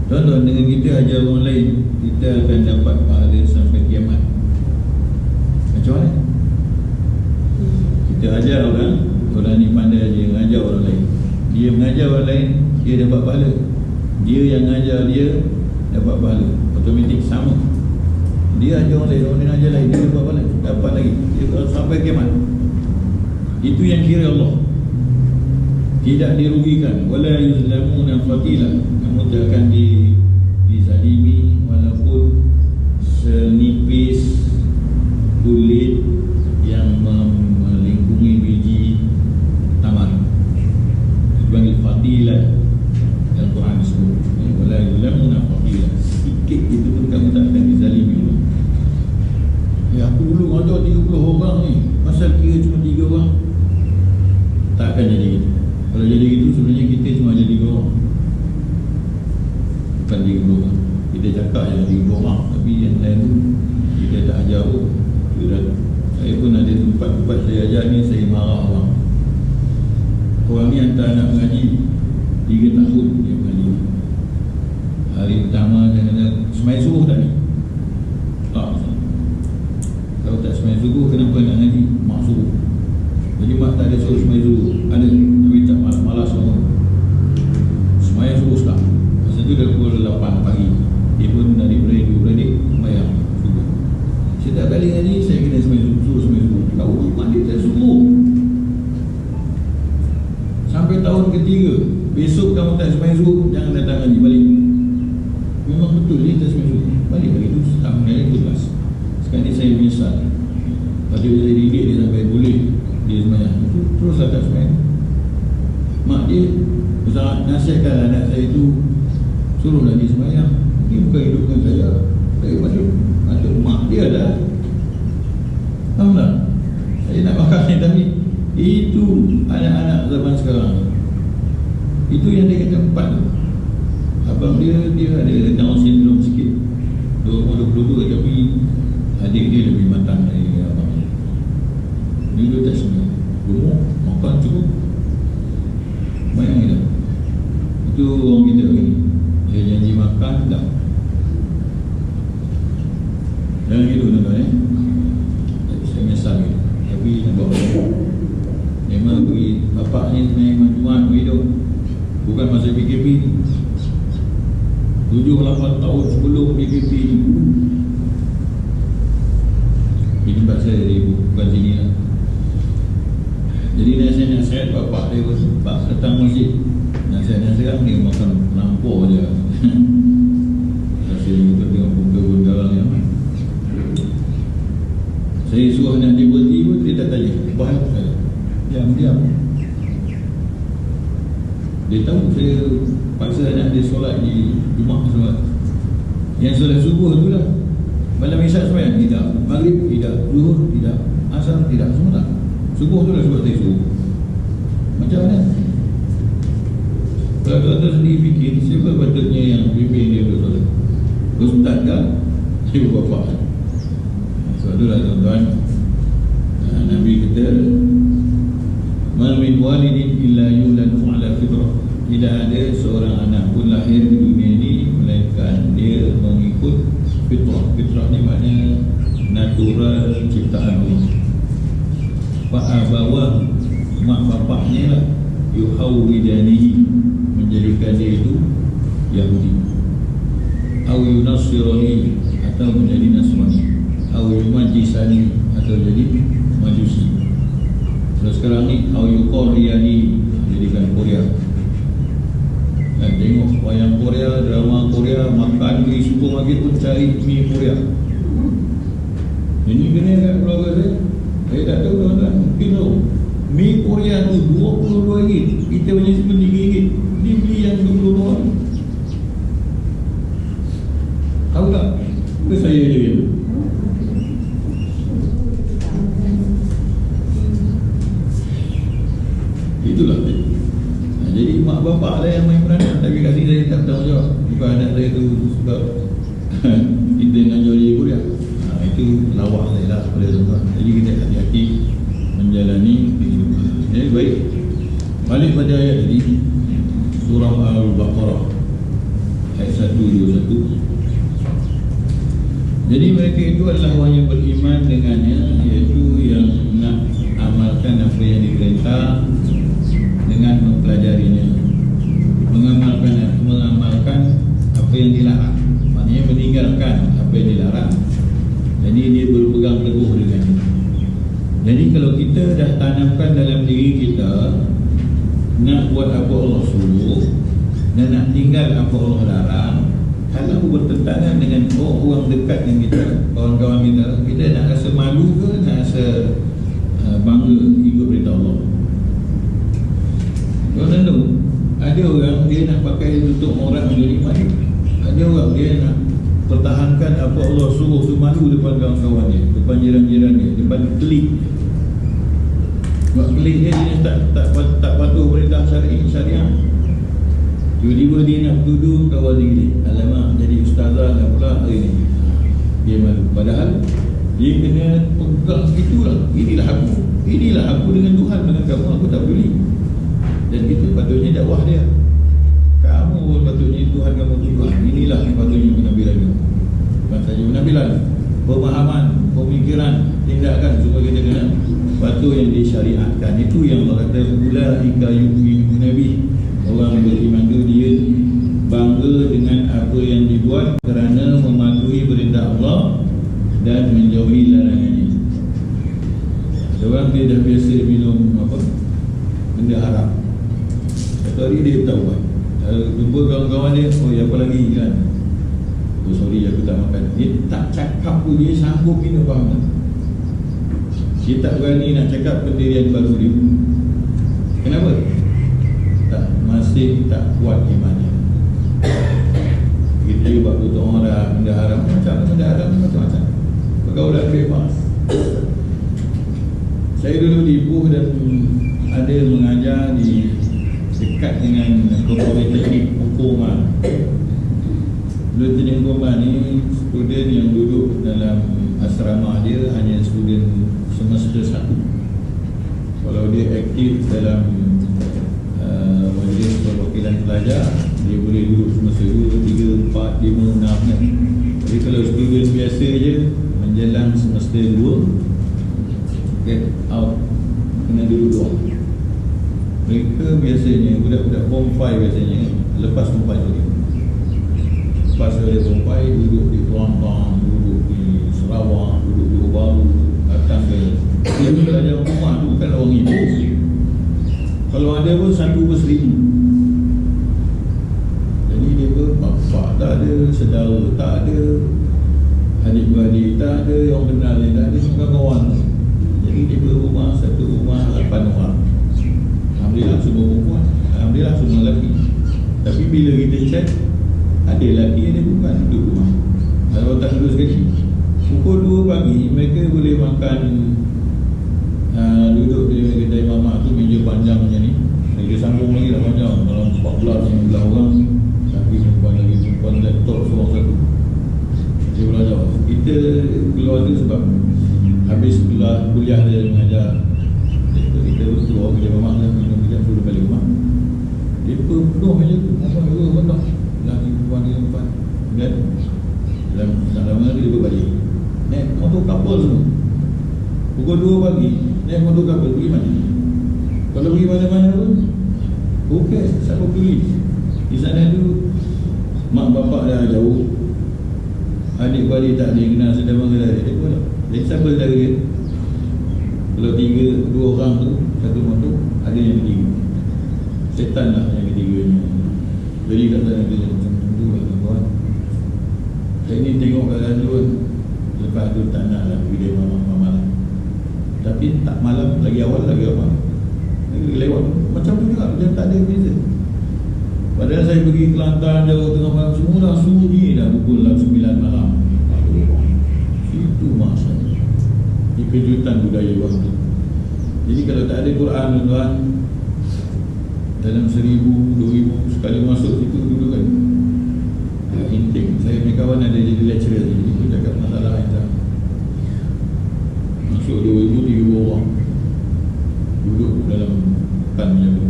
Tuan-tuan, dengan kita ajar orang lain, kita akan dapat pahala sampai kiamat. Macam mana? Kita ajar orang ni pandai dia mengajar orang lain. Dia mengajar orang lain, dia dapat pahala. Dia yang mengajar dia dapat pahala. Automatik sama. Dia ajar orang lain, orang lain ajar lain, dia dapat pahala. Dapat lagi. Dia sampai kiamat. Itu yang kira Allah. Tidak dirugikan. Wala yuzlamuna fatila. Namun dia akan dizalimi walaupun senipis kulit yang melingkungi biji tamar. Dipanggil fatilah dalam Quran disebut. Wala yuzlamuna fatila. kita cakap yang di bawah, tapi yang lain tu kita tak ajar pun. Saya pun ada tempat-tempat saya ajar ni, saya marah orang. Orang ni hantar anak mengaji 3 tahun dia mengaji. Hari pertama dia kata semai subuh tak ni? Tak. Kalau tak semai subuh, kenapa nak ngaji? Mak suruh. Jadi mak tak ada suruh semai subuh. Ada, tapi tak malas semua. Semai subuh tak. Masa tu dah pukul 8 pagi. Dia pun dari beradik sembahyang subuh. Setiap kali ngaji saya kena semai subuh. Kau mak dia tak subuh. Sampai tahun ketiga, besok kamu tak semai subuh, jangan datang ngaji, balik. Memang betul dia tak semai subuh. Balik itu tak mengalir kelas. Sekarang ni saya menyesal. Pada bila saya didik dia sampai boleh dia sembahyang, terus tak sembahyang. Mak dia nasihatkan anak saya itu, suruhlah dia sembahyang. Ini bukan hidupkan saya. Saya patut mak dia dah. Faham tak? Saya nak makan ni, tapi itu anak-anak zaman sekarang. Itu yang dia kata 4 tu. Abang dia ada Down syndrome sikit, 22, tapi adik dia lebih matang dari abang dia. Dia tak semua gemuk, makan cukup, banyak kita. Itu orang kita ni, dia janji makan tak. Jangan gitu tuan-tuan saya menyesal gitu. Tapi nampak memang bagi bapak ni memang Jumaat hidup, bukan masa PKP ni. 7-8 tahun sebelum PKP ni. Di tempat saya di bukan sini lah. Jadi nasihat bapak dia bapak datang masjid, nasihat dia makan lampau je. Saya juga tengok bunda-bunda yang saya suruh nak dia berhenti pun dia tak tanya. Bahaya saya diam. Dia tahu saya paksa anak dia solat di Jumaat solat. Yang solat subuh tu lah. Malam isyak sembahyang tidak, maghrib tidak, zuhur tidak, asar tidak, semua tak. Subuh tu lah sebab saya suruh. Macam mana? Kalau tuan-tuan sendiri fikir, siapa patutnya yang pimpin dia untuk solat? Ustaz kan? Ibu bapa. Sebab itulah tuan-tuan, Nabi kata, "Ma min walidin illa yuladu ala fitrah." Tidak ada seorang anak pun lahir di dunia ini melainkan dia mengikut fitrah. Fitrah ni maknanya natural ciptaan Allah. Fa'abawah, mak bapaknya lah, yuhawwidanihi, menjadikan dia itu Yahudi, au yunasirani, atau menjadi Nasrani, au yumajisani, atau jadi Majusi. Terus sekarang ni au yuqoriyani, jadikan Korea. Dan tengok wayang Korea, drama Korea, makan di supermarket pun cari mie Korea. Ini kena kat keluarga saya tak tahu tuan-tuan, mungkin tahu mie Korea tu RM22, kita punya RM9, dia beli yang RM22. Tahu tak? Ke saya je yang itulah. Jadi mak bapak lah yang main peranan, tapi kat sini saya tak bertanggungjawab. Bukan anak saya tu sebab kita nak jual dia Korea. Itu lawak saya lah pada tuan-tuan. Jadi kita hati-hati menjalani kehidupan. Jadi baik, balik pada ayat tadi, surah Al-Baqarah ayat 121. Jadi mereka itu adalah orang yang beriman dengannya, iaitu yang nak amalkan apa yang diperintah dengan mempelajarinya, mengamalkan apa yang dilarang, maknanya meninggalkan apa yang dilarang. Jadi dia berpegang teguh dengannya. Jadi kalau kita dah tanamkan dalam diri kita nak buat apa Allah suruh dan nak tinggal apa Allah larang, kalau bertentangan dengan orang dekat dengan kita, kawan-kawan kita nak rasa malu ke, nak rasa bangga ikut perintah Allah? Kau tahu, ada orang dia nak pakai untuk orang menjadi malu. Ada orang dia nak pertahankan apa Allah suruh tu malu depan kawan-kawan dia, depan jiran-jiran dia, depan klik. Sebab klik dia tak patuh perintah syariah. Tiba-tiba dia nak duduk kawal diri. Alamak, jadi ustazah dah pula hari ni. Dia malu. Padahal dia kena pegang itulah. Inilah aku dengan Tuhan. Dengan kamu aku tak peduli. Dan itu patutnya dakwah dia. Kamu pun patutnya Tuhan kamu Tuhan. Inilah yang patutnya penampilan kamu. Bukan saja penampilan, pemahaman, pemikiran, tindakan semua kita kena patut yang disyariatkan. Itu yang Allah kata ulaika yu'minuna bih. Orang beriman itu dia bangga dengan apa yang dibuat kerana mematuhi perintah Allah dan menjauhi larangannya. Orang dia dah biasa minum benda haram. Satu hari dia tahu kan, jumpa kawan-kawan dia, oh ya apa lagi kan, oh sorry aku tak makan. Dia tak cakap pun dia sanggup minum, faham tak? Dia tak berani nak cakap pendirian baru dia. Kenapa? Masih tak kuat imannya. Kita buat tutup orang benda haram. Macam-macam pergaulan bebas. Saya dulu di Ipoh dan ada mengajar di dekat dengan Komponen Teknik Hukuman. Dulu Teknik Hukuman ni student yang duduk dalam asrama dia hanya student semester 1. Kalau dia aktif dalam majlis perwakilan pelajar, dia boleh duduk semester 2, 3, 4, 5, 6 kan. Jadi kalau student biasa je menjelang semester 2 get out, kena duduk luar. Mereka biasanya budak-budak form 5 biasanya lepas form 5 tadi, lepas dari form 5 duduk di Kelantan, duduk di Sarawak, duduk di Johor Bahru, datang ke dia belajar rumah tu bukan orang Ipoh. Kalau ada pun 1/1000. Jadi dia pun bapak tak ada, saudara tak ada, adik-beradik tak ada, orang kenal dia tak ada, semua kawan. Jadi dia berumah, satu rumah 8 orang. Alhamdulillah semua perempuan, alhamdulillah semua lelaki. Tapi bila kita cek, ada lelaki ada perempuan duduk rumah. Kalau tak duduk sekali, pukul 2 pagi mereka boleh makan. Duduk di kedai mamak tu meja panjang macam ni. Dia sambung lagi dah panjang, dalam 14-15 orang. Tapi perempuan laptop seorang satu. Dia belajar. Kita keluar tu sebab habis kuliah dia mengajar. Kita keluar kedai mamak dan minum kejap suruh balik rumah. Dia penuh meja tu. Mamak tu penuh. Lagi perempuan dia empat. Dan dalam lama dia berbalik. Naik motor kapal semua. Pukul 2 pagi naik motor kapal pergi mana? Kalau pergi mana-mana pun okey, siapa peduli. Di sana tu mak bapak dah jauh, adik-beradik tak ada yang kenal, sedang mengenal dia pun. Jadi siapa saudara dia? Kalau 2 orang tu satu motor, ada yang ketiga. Setan lah yang ketiganya. Jadi kat sana dia macam tu lah tuan. Saya ni tengok keadaan tu kan. Lepas tu tak nak lah pergi dia mama-mama lah. Tapi tak malam, lagi awal lagi apa, lagi lewat macam tu juga, macam tak ada beza. Padahal saya pergi Kelantan, Jawa Tengah malam, semua dah sunyi dah pukul 9 malam. Itu maksudnya ini kejutan budaya waktu. Jadi kalau tak ada Quran tuan, dalam 1000, 2000 sekali masuk situ dulu kan intake. Saya punya kawan ada jadi lecturer, jadi pun cakap masalah yang masuk 2,000-3,000 orang duduk dalam kan macam tu.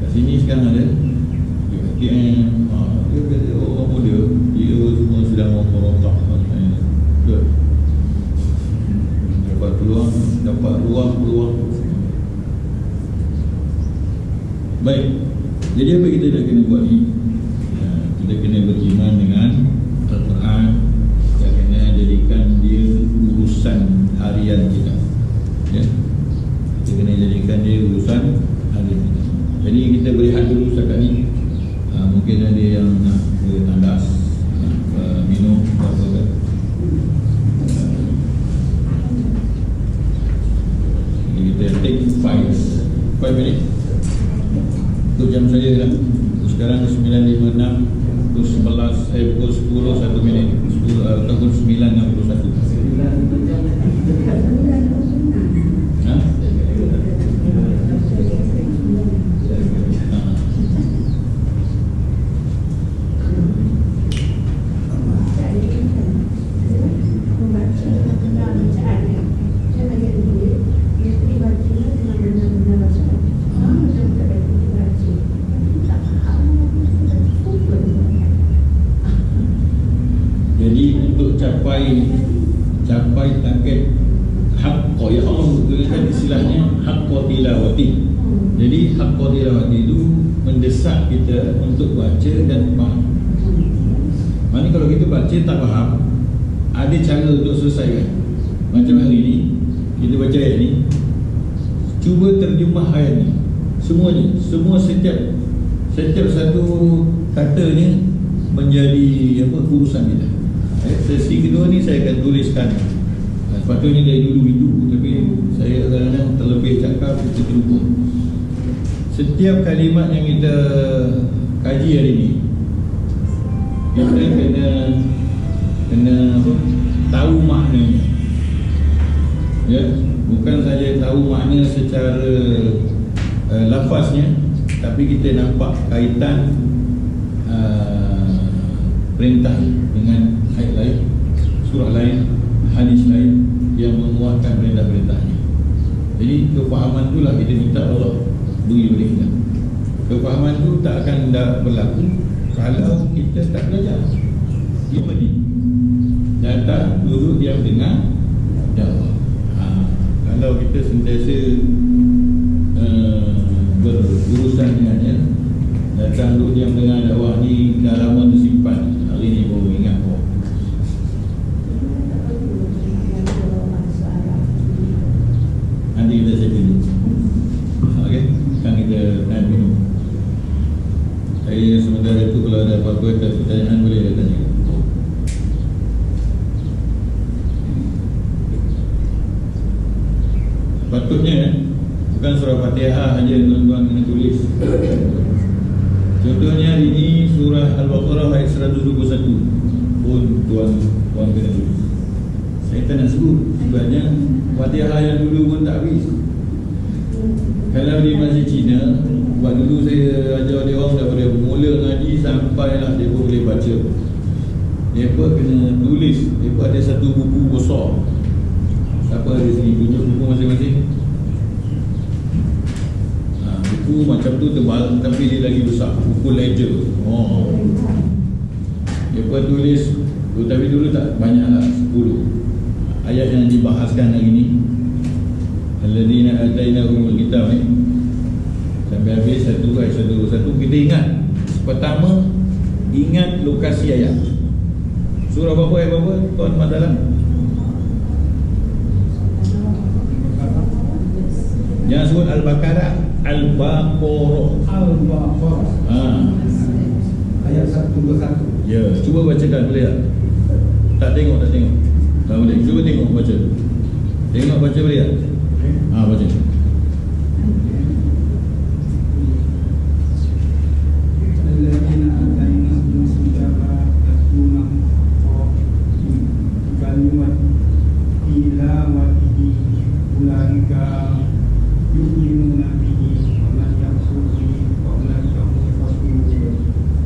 Kat sini sekarang ada KM, dia kata orang muda, dia semua sedang merokok maksudnya. Good. Dapat peluang, dapat ruang-peluang. Baik, jadi apa kita dah kena buat ni? Kita kena beriman dengan Al-Quran. Kita kena jadikan dia urusan harian kita, ya? Kita kena jadikan dia urusan harian kita. Jadi kita berehat dulu setakat ni. Mungkin ada yang nak tandas, nak minum apa kan. Jadi kita take 5 minit untuk jam saya lah. Sekarang 9.56, pukul 11, pukul 10, 1 minit, pukul 9.61. capai target haqqa, ya Allah menggunakan istilahnya haqqa tilawati. Jadi haqqa tilawati itu mendesak kita untuk baca dan faham. Maknanya kalau kita baca tak faham, ada cara untuk selesaikan. Macam hari ni kita baca ayat ni, cuba terjemah ayat ni semuanya, setiap satu katanya menjadi urusan kita. Sesi kedua ni saya akan tuliskan. Sepatutnya dari dulu itu, tapi saya kadang-kadang terlebih cakap, kita terlupa. Setiap kalimat yang kita kaji hari ni, kita kena tahu maknanya. Ya, bukan saja tahu makna secara lafaznya, tapi kita nampak kaitan perintah dengan ayat lain, surah lain, hadis lain yang menguatkan perintah-perintahnya. Jadi kefahaman itulah kita minta Allah beri kepada kita. Kefahaman itu tak akan berlaku kalau kita tak belajar. Dia pergi datang, duduk, diam, dengar, jawab. Kalau kita sentiasa berurusan dengannya, datang, duduk, diam, dengar dakwah ni dah lama tersimpan, hari ni baru ingat kok. Nanti kita settle dulu. Okey, sekarang kita tahan minum. Saya sementara itu kalau ada apa-apa pertanyaan boleh tanya. Patutnya bukan surah Fatihah saja tuan-tuan kena tulis. Contohnya hari ini surah Al-Baqarah ayat 121 pun tuan kena tulis. Saya tak nak sebut sebabnya Fatihah yang dulu pun tak habis. Kalau di masjid Cina, buat dulu saya ajar dia orang daripada mula ngaji sampailah dia pun boleh baca. Mereka kena tulis. Mereka ada satu buku besar. Siapa ada sini tunjuk buku masing-masing? Buku macam tu tebal tapi dia lagi besar. Buku ledger. Mereka tulis, tapi dulu tak banyak lah, 10 ayat yang dibahaskan hari ni. Alladzina atainahumul kitab ni sampai habis satu kita ingat. Pertama, ingat lokasi ayat. Surah berapa ayat berapa? Tuan Madalah. Jangan sebut Al-Baqarah, Al-Baqarah. Ayat 121. Ya, cuba bacakan boleh tak? Tak tengok. Tak boleh. Cuba tengok baca. Tengok baca boleh tak? Baca.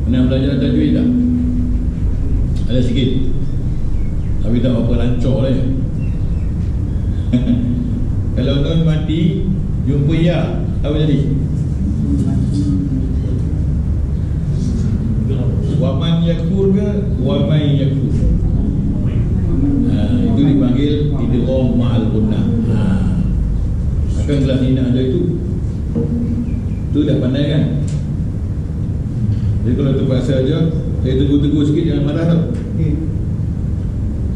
Pernah belajar tajwid tak? Ada sikit. Tapi tak apa lancar lah. Kalau nun mati jumpa ya, apa jadi? Waman yakfur ke? Waman yakfur. Itu dipanggil idgham ma'al gunnah. Akan kelas ni nak ada itu. Tu dah pandai kan? Jadi kalau terpaksa aja, saya tegur-tegur sikit, jangan marah tau.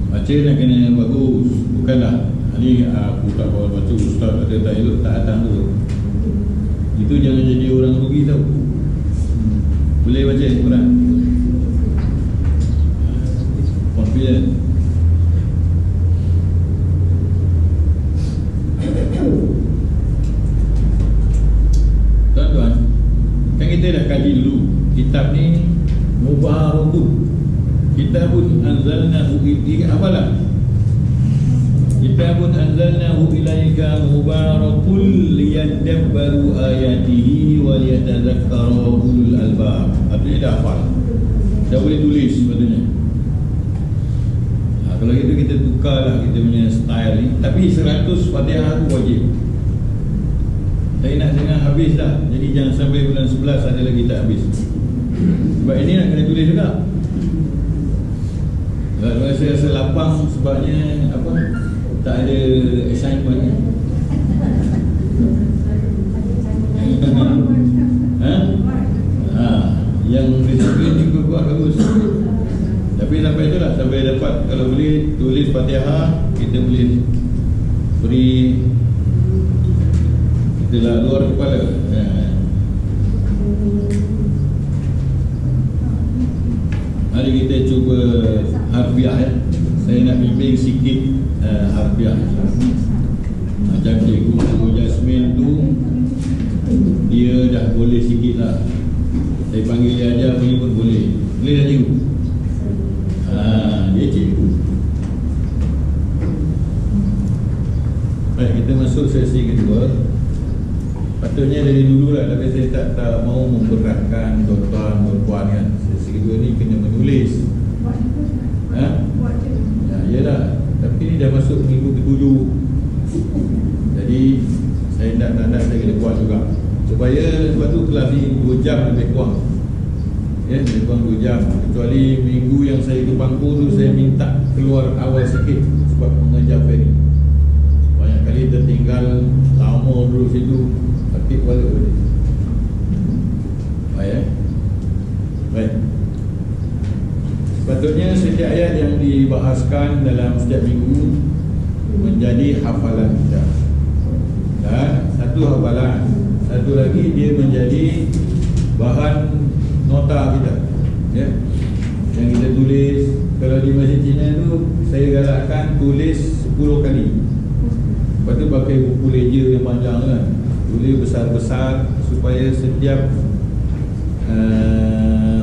Baca nak kena bagus. Bukanlah ni aku tak bawa baca, ustaz ada tak elok, tak datang tu. Itu jangan jadi orang rugi tau. Boleh baca Quran? Confident. Tuan-tuan, kan kita dah kaji dulu kitab ni mubarakun. Kitabun anzalnahu ilaika, apalah? Kitabun anzalnahu ilaika mubarakun liyadabbaru ayatihi wa liyatadzakkara ulul albab. Artinya dah hafal. Dah boleh tulis sepatutnya. Kalau gitu kita tukarlah kita punya style ni. Tapi 100 Fatihah tu wajib. Saya nak dengar habis dah. Jadi jangan sampai bulan 11 ada lagi tak habis. Sebab ini nak kena tulis juga. Kalau rasa lapang sebabnya apa? Tak ada assignment. Yang disiplin juga buat bagus. Tapi sampai itulah, sampai dapat, kalau boleh tulis Fatihah, kita boleh beri, kita lah luar kepala. Mari kita cuba harfiah ya. Saya nak bimbing sikit harfiah. Macam cikgu Jasmine tu, dia dah boleh sikit lah. Saya panggil dia ajar pun boleh. Boleh dah cikgu? Dia cikgu. Baik, kita masuk sesi kedua. Patutnya dari dulu lah, tapi saya tak mau memberatkan tuan-tuan, puan-puan kan. Sesi kedua ni kena menulis. Ya dah. Tapi ni dah masuk minggu ke-7. Jadi saya tak saya kena buat juga. Supaya sebab tu kelas ni 2 jam lebih kurang. Ya, lebih kurang 2 jam. Kecuali minggu yang saya ke Bangku tu, saya minta keluar awal sikit sebab mengajar ferry. Banyak kali tertinggal lama dulu situ, aktif balik. Baik. Baik. Sepatutnya setiap ayat yang dibahaskan dalam setiap minggu menjadi hafalan kita. Dan satu hafalan, satu lagi dia menjadi bahan nota kita, ya, yang kita tulis. Kalau di Masjid Cina tu, saya galakkan tulis 10 kali. Lepas tu pakai buku ledger yang panjang kan, tulis besar-besar supaya setiap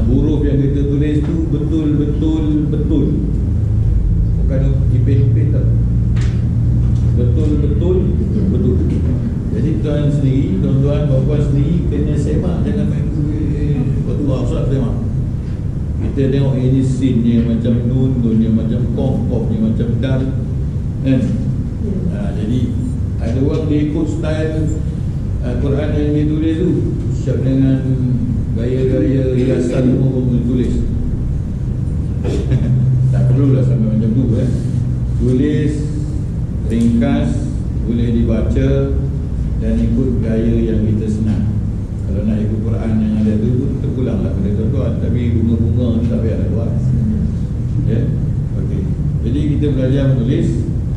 huruf yang kita tulis tu betul-betul. Bukan ipin-ipin tak, betul. Jadi tuan sendiri, tuan-tuan, puan-puan sendiri kena semak. Jangan main waktu Ustaz semak. Kita tengok ini sin-nya macam nun-nya macam kof-kofnya macam dal kan? Jadi ada orang dia ikut style Quran yang dia tulis tu, siap dengan gaya-gaya hiasan semua pun boleh tulis. Tak perlulah sampai macam tu Tulis ringkas, boleh dibaca dan ikut gaya yang kita senang. Kalau nak ikut Quran yang ada tu pun terpulanglah pada tuan-tuan. Tapi bunga-bunga ni tak payah nak buat. Ya, okey. Jadi kita belajar menulis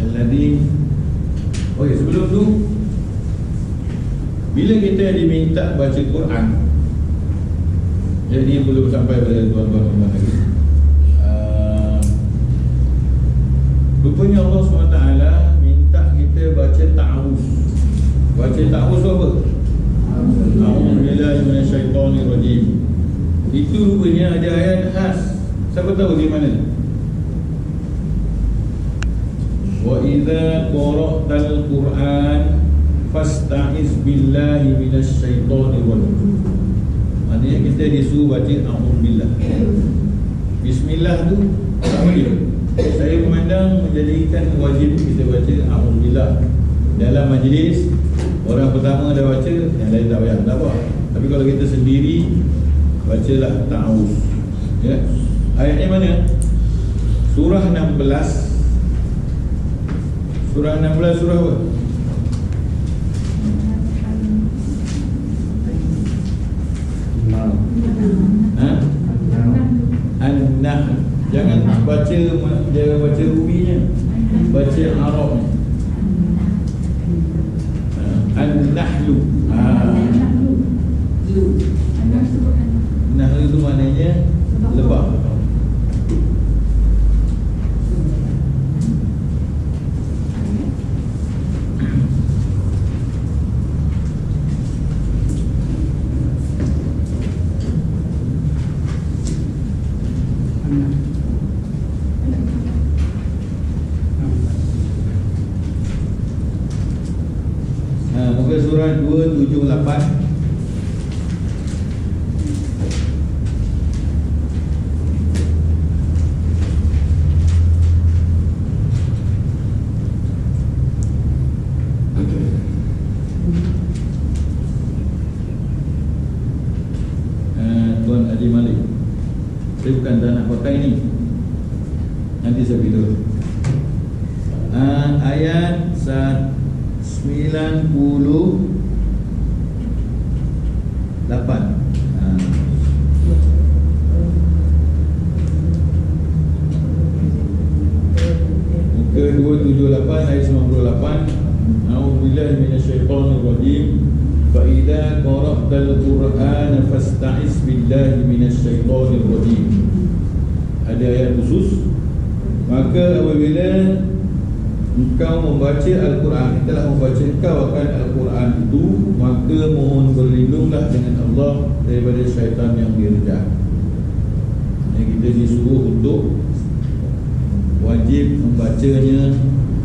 alladhi. Okey, sebelum tu, bila kita diminta baca Quran, jadi belum sampai pada tuan-tuan lagi. Rupanya Allah SWT minta kita baca ta'awuz. Baca ta'awuz apa? A'udzubillahi minasyaitonirrajim. Itu rupanya ada ayat khas. Siapa tahu di mana? Wa idza qara'tal Qur'an fasta'iz billahi minasyaitonirrajim. Maknanya kita disuruh baca a'udzubillah. Bismillah tu tak boleh. Saya memandang menjadikan wajib kita baca a'udzubillah dalam majlis. Orang pertama dah baca, yang lain tak payah, tak apa. Tapi kalau kita sendiri, bacalah ta'awuz. Ya. Ayatnya mana? Surah 16. Surah 16 surah apa? An-Nahl. Jangan baca rubinya, baca Arabnya. An-Nahlu. Nahlu itu maknanya lebah. Muka surah 278. Tuan Haji Malik, saya bukan tak nak pakai ni. Nanti saya beritahu. Ayat 98. Muka 278 ayat 98. A'udzubillahi minasyaitonir rajim. Fa idza qara'tal Qur'ana fasta'iz billahi minasyaitonir rajim. Ada ayat khusus. Maka apabila engkau membaca Al-Quran, telah membaca engkau akan Al-Quran itu, maka mohon berlindunglah dengan Allah daripada syaitan yang direjah. Yang kita disuruh untuk wajib membacanya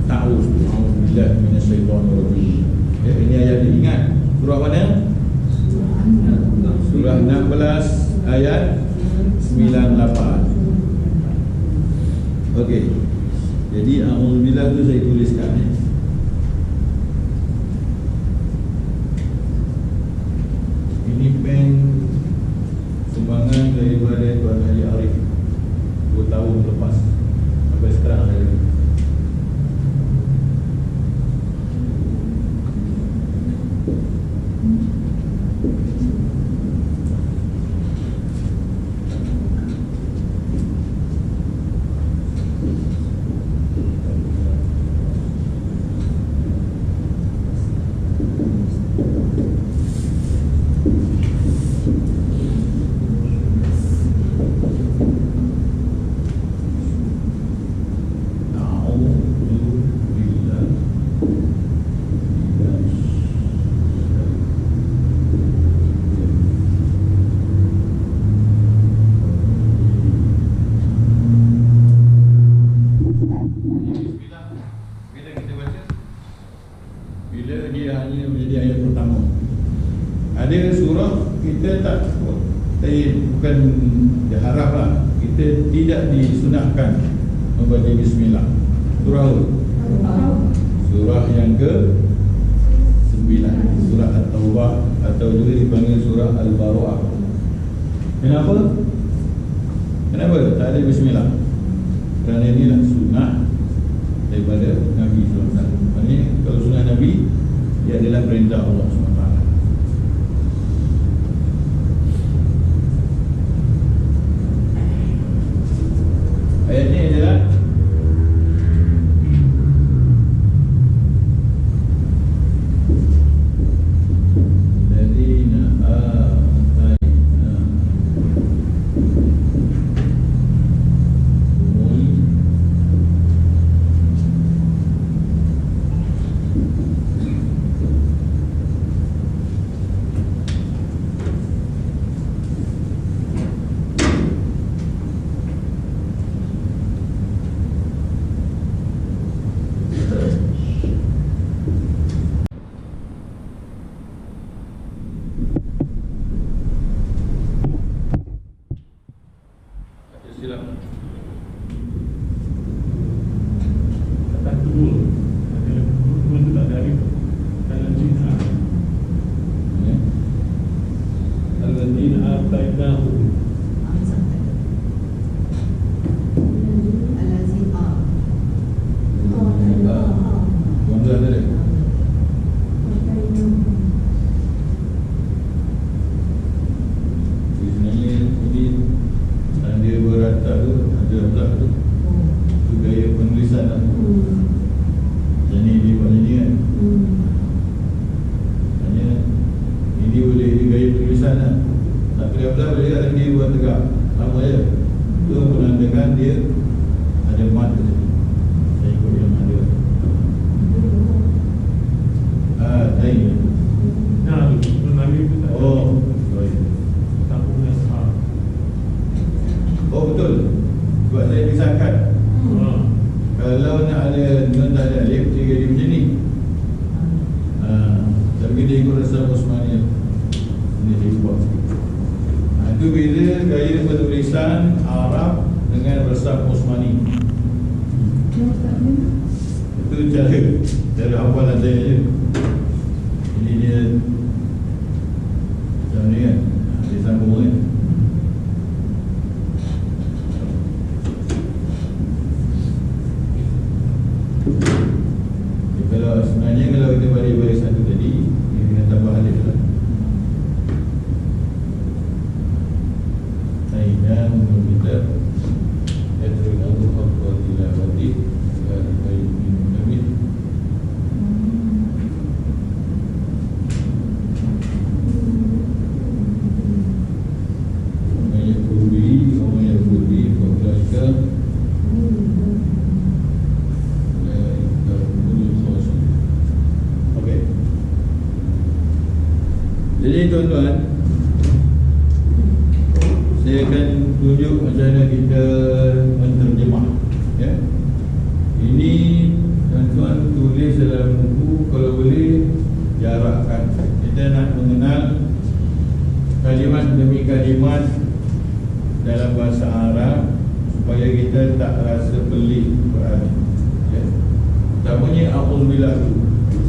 ta'awuz. A'udzubillahi minasyaitonir rajim. Ini ayat diingat. Surah mana? Surah 16 ayat 98. Okey. Jadi a'udzubillah tu saya tuliskan ni. Ini pen sumbangan daripada Tuan Haji Arif 2 tahun lepas sampai sekarang ada lagi. Ada surah kita tak, bukan diharaplah, kita tidak disunahkan membaca bismillah. Surah apa? Surah yang ke-9, surah At-Taubah atau juga dipanggil surah Al-Baru'ah. Kenapa? Kenapa tak ada bismillah? Kerana inilah sunnah daripada Nabi SAW. Maksudnya kalau sunnah Nabi, ia adalah perintah Allah SWT. Ayat ini adalah itu beza gaya penulisan Arab dengan resam Osmani. Itu cara hafalan saya je. Ini dia macam ni kan, dia sambung kan. pada baris satu tadi dengan tambah alif lah. Aina kita yadruna haqqa tilawati wa bayin nabi. Jadi tuan-tuan, saya akan tunjuk macam mana kita menterjemah, ya. Ini tuan-tuan tulis dalam buku, kalau boleh jarakkan. Kita nak mengenal kalimat demi kalimat dalam bahasa Arab supaya kita tak rasa pelik Quran, ya. Pertamanya a'udzubillah.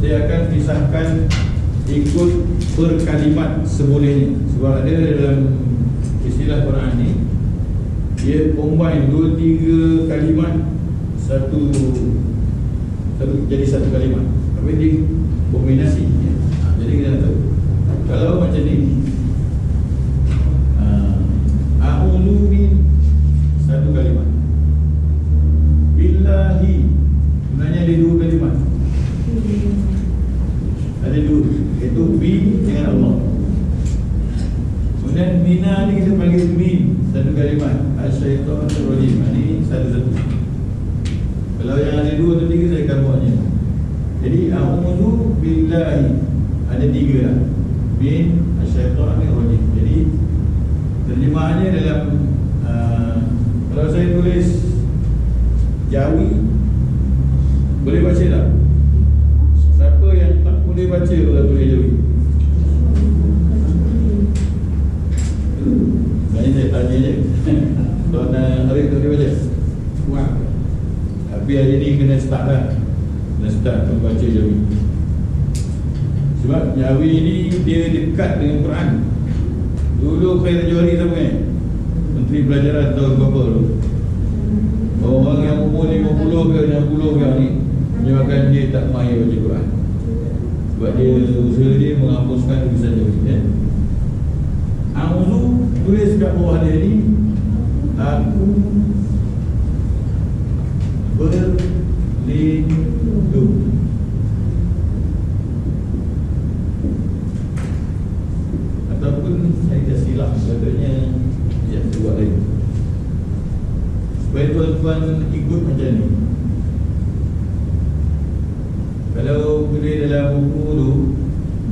Saya akan pisahkan ikut berkalimat sebolehnya. Sebab ada dalam istilah Quran ni, dia combine 2-3 kalimat satu jadi satu kalimat. Tapi dia kombinasi, ya. Jadi kita nak tahu. Kalau macam ni, a'udzu min satu kalimat, billahi sebenarnya ada 2 kalimat. Ada 2, iaitu bi dengan Allah. Kemudian bina ni kita panggil min, satu kalimat. Asyaitan rajim, ini satu-satu. Kalau yang ada 2 atau 3 saya akan buatnya. Jadi a'udzu billahi ada 3 lah. Min asyaitan rajim. Jadi terjemahannya dalam kalau saya tulis Jawi, boleh baca tak? Siapa yang tak boleh baca kalau tulis Jawi? Sebenarnya saya tanya je. Tuan Arif tak boleh baca? Wah. Tapi hari ni kena start lah. Kena start membaca Jawi. Sebab Jawi ni dia dekat dengan Quran. Dulu Khair Johari siapa ni? Menteri Pelajaran tahun berapa tu? Orang yang umur 50 ke 60 ke ni menyebabkan dia tak mahir baca Quran. Sebab dia usaha dia menghapuskan tulisan Jawi, ya. A'udzu tulis kat bawah dia ni, aku berlindung. Ataupun saya dah silap, sepatutnya ya, saya buat lain supaya tuan-tuan ikut macam ni. Kalau boleh dalam buku tu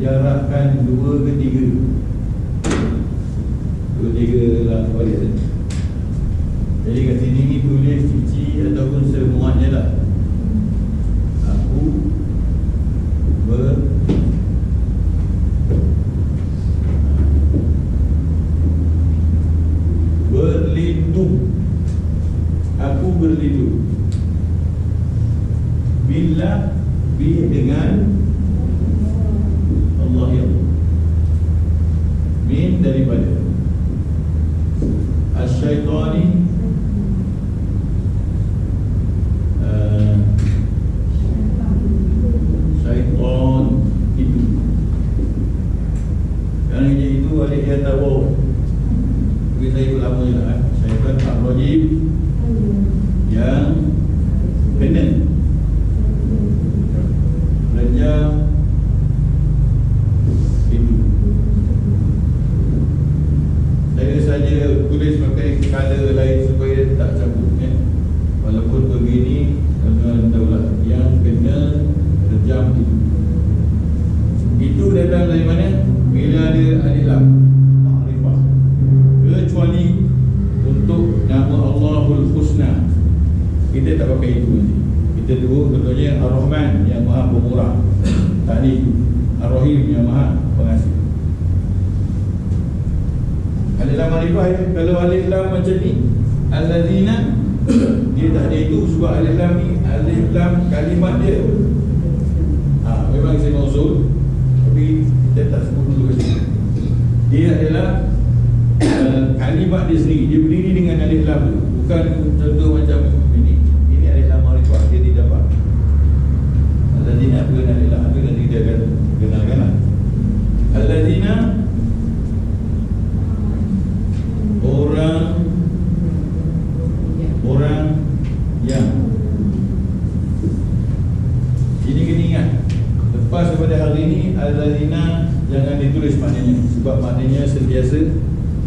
jarakkan 2 ke 3 lah baris. Jadi kat sini ni tulis cici ataupun semuanya lah. Aku berlindung. Aku berlindung. Bila bi dengan Allah, ya Allah. Min daripada asyaitani, syaitan itu. Kerana itu alih yang tahu. Tapi saya ikut lama je lah. Syaitan ar-rajim yang kena rejam itu. Saya saja tulis pakai color lain supaya tak campur, ya. Walaupun begini, tuan-tuan tahulah yang kena rejam itu. Itu datang dari mana? Bila ada alif lam ma'rifah. Kecuali untuk nama Allahul Husna, kita tak pakai itu nanti. Kita dulu contohnya Ar-Rahman yang Maha Pemurah, tadi Ar-Rahim yang Maha Pengasih. Alif lam ma'rifah, ya. Kalau alif lam macam ni, allazina, dia tak ada itu sebab alif lam ni, alif lam kalimat dia. Memang saya maksud, tapi kita tak sebut dulu kat sini. Dia adalah kalimat dia sendiri. Dia berdiri dengan alif lam tu. Bukan contoh macam ini. Ini alif lam ma'rifah, dia tidak dapat. Allazina apa alif lam tu nanti dia maknanya. Sebab maknanya sentiasa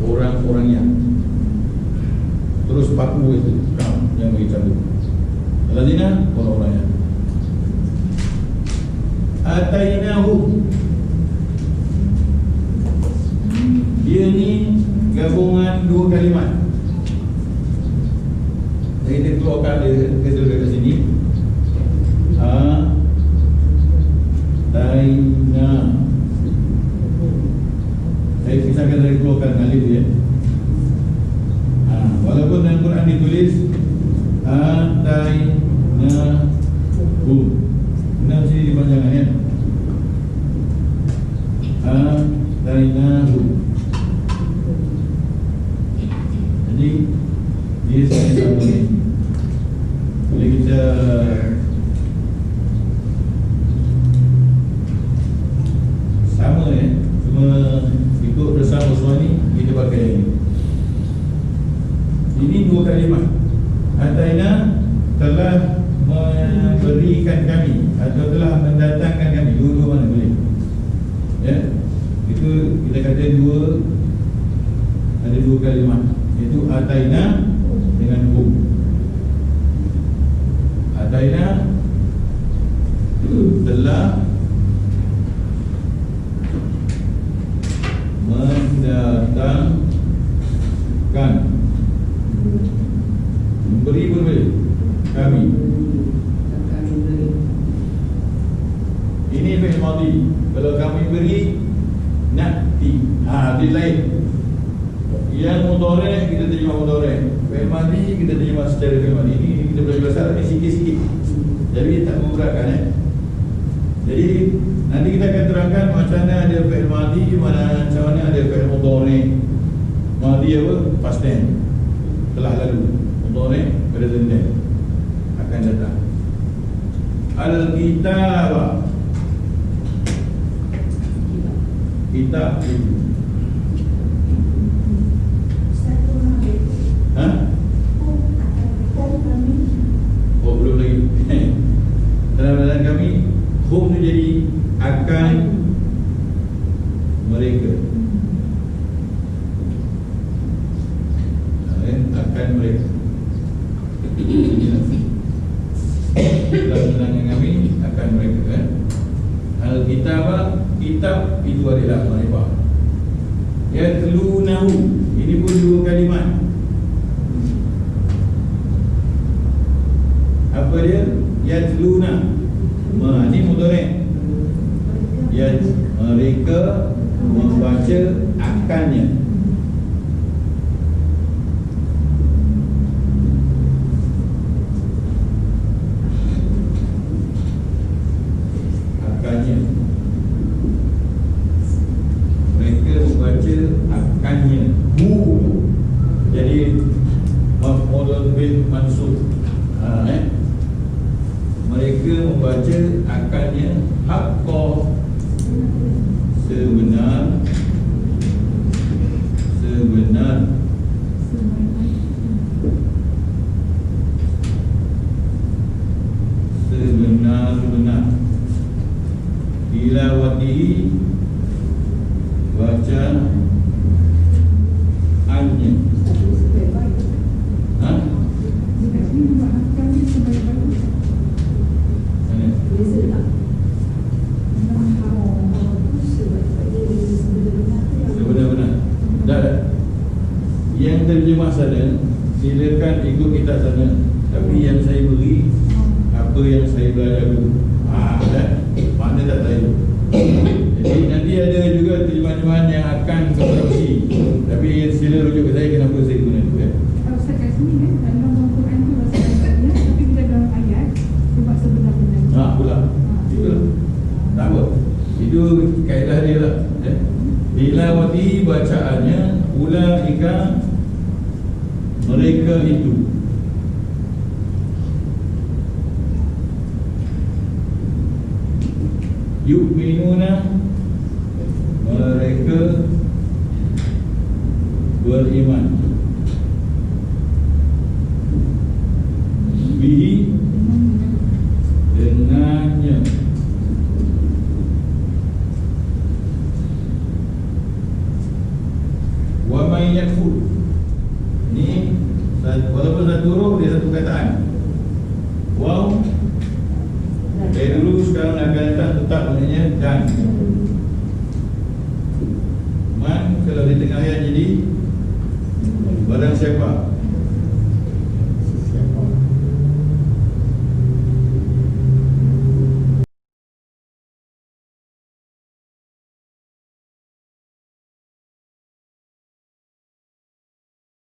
orang-orangnya. Terus paku itu kaum yang bagi cabut. Alladzina orang-orangnya. Atainahu. Dia ni gabungan dua kalimat. Jadi kita keluarkan dia kat sini. Ataina. Saya pisahkan dari keluarkan alif ya. Walaupun dalam Quran ditulis Atainahu. Benar sini dipanjangkan ya. Atainahu. Jadi dia sama ni. Bila kita sama ya, cuma ikut bersama semua ni kita pakai yang ni. Ini dua kalimat. Ataina telah memberikan kami atau telah mendatangkan kami. Dua-dua mana boleh. Ya. Itu kita kata dua, ada dua kalimat. Iaitu ataina dengan hum. Ataina telah mendatangkan. Memberi pun boleh. Kami. Ini fi'il madhi. Kalau kami beri, na'ti. Dia lain. Yang mudhari' kita terjemah mudhari'. Fi'il madhi kita terjemah secara fi'il madhi. Ini kita belajar bahasa Arab ni sikit-sikit. Jadi tak memberatkan Jadi nanti kita akan terangkan macam mana ada fi'il madhi, macam mana ada fi'il mudhari'. Madhi apa? Past tense. Telah lalu. Mudhari' present tense. Akan datang. Al-kitab. Kitab itu. Oh, belum lagi. Dalam badan kami, hum tu jadi akan mereka. Akan mereka. Dalam badan kami akan mereka. Al-kitab, kitab itu adalah ma'rifah. Yatlunahu. Ini pun dua kalimat. Apa dia? Yatluna. Ini mudhari'. Mereka membaca akannya. Akannya. Mereka membaca akannya. Jadi maf'ulun bil mansub. Mereka membaca akannya haqqa, sebenar tilawatihi, bacaannya. Yang terjemah sana silakan ikut kita sana. Tapi yang saya beri, apa yang saya belajar dulu, mana tak tahu. Jadi nanti ada juga terjemahan yang akan konstruksi. Tapi sila rujuk ke saya kenapa saya guna itu ya. Kalau saya kat sini kan dalam Al-Quran tu bahasa Arabnya, tapi bila dalam ayat sebab sebenar-benar. Pula. Itulah. Tak apa. Itu kaedah dia lah. Tilawati, bacaannya, ulaika, mereka itu. Yu'minuna, mereka beriman. Bihi, dengannya. walaupun satu huruf dia satu kataan. Wow. Dari dulu sekarang akan datang tetap maknanya dan. Man kalau di tengah ayat jadi barang siapa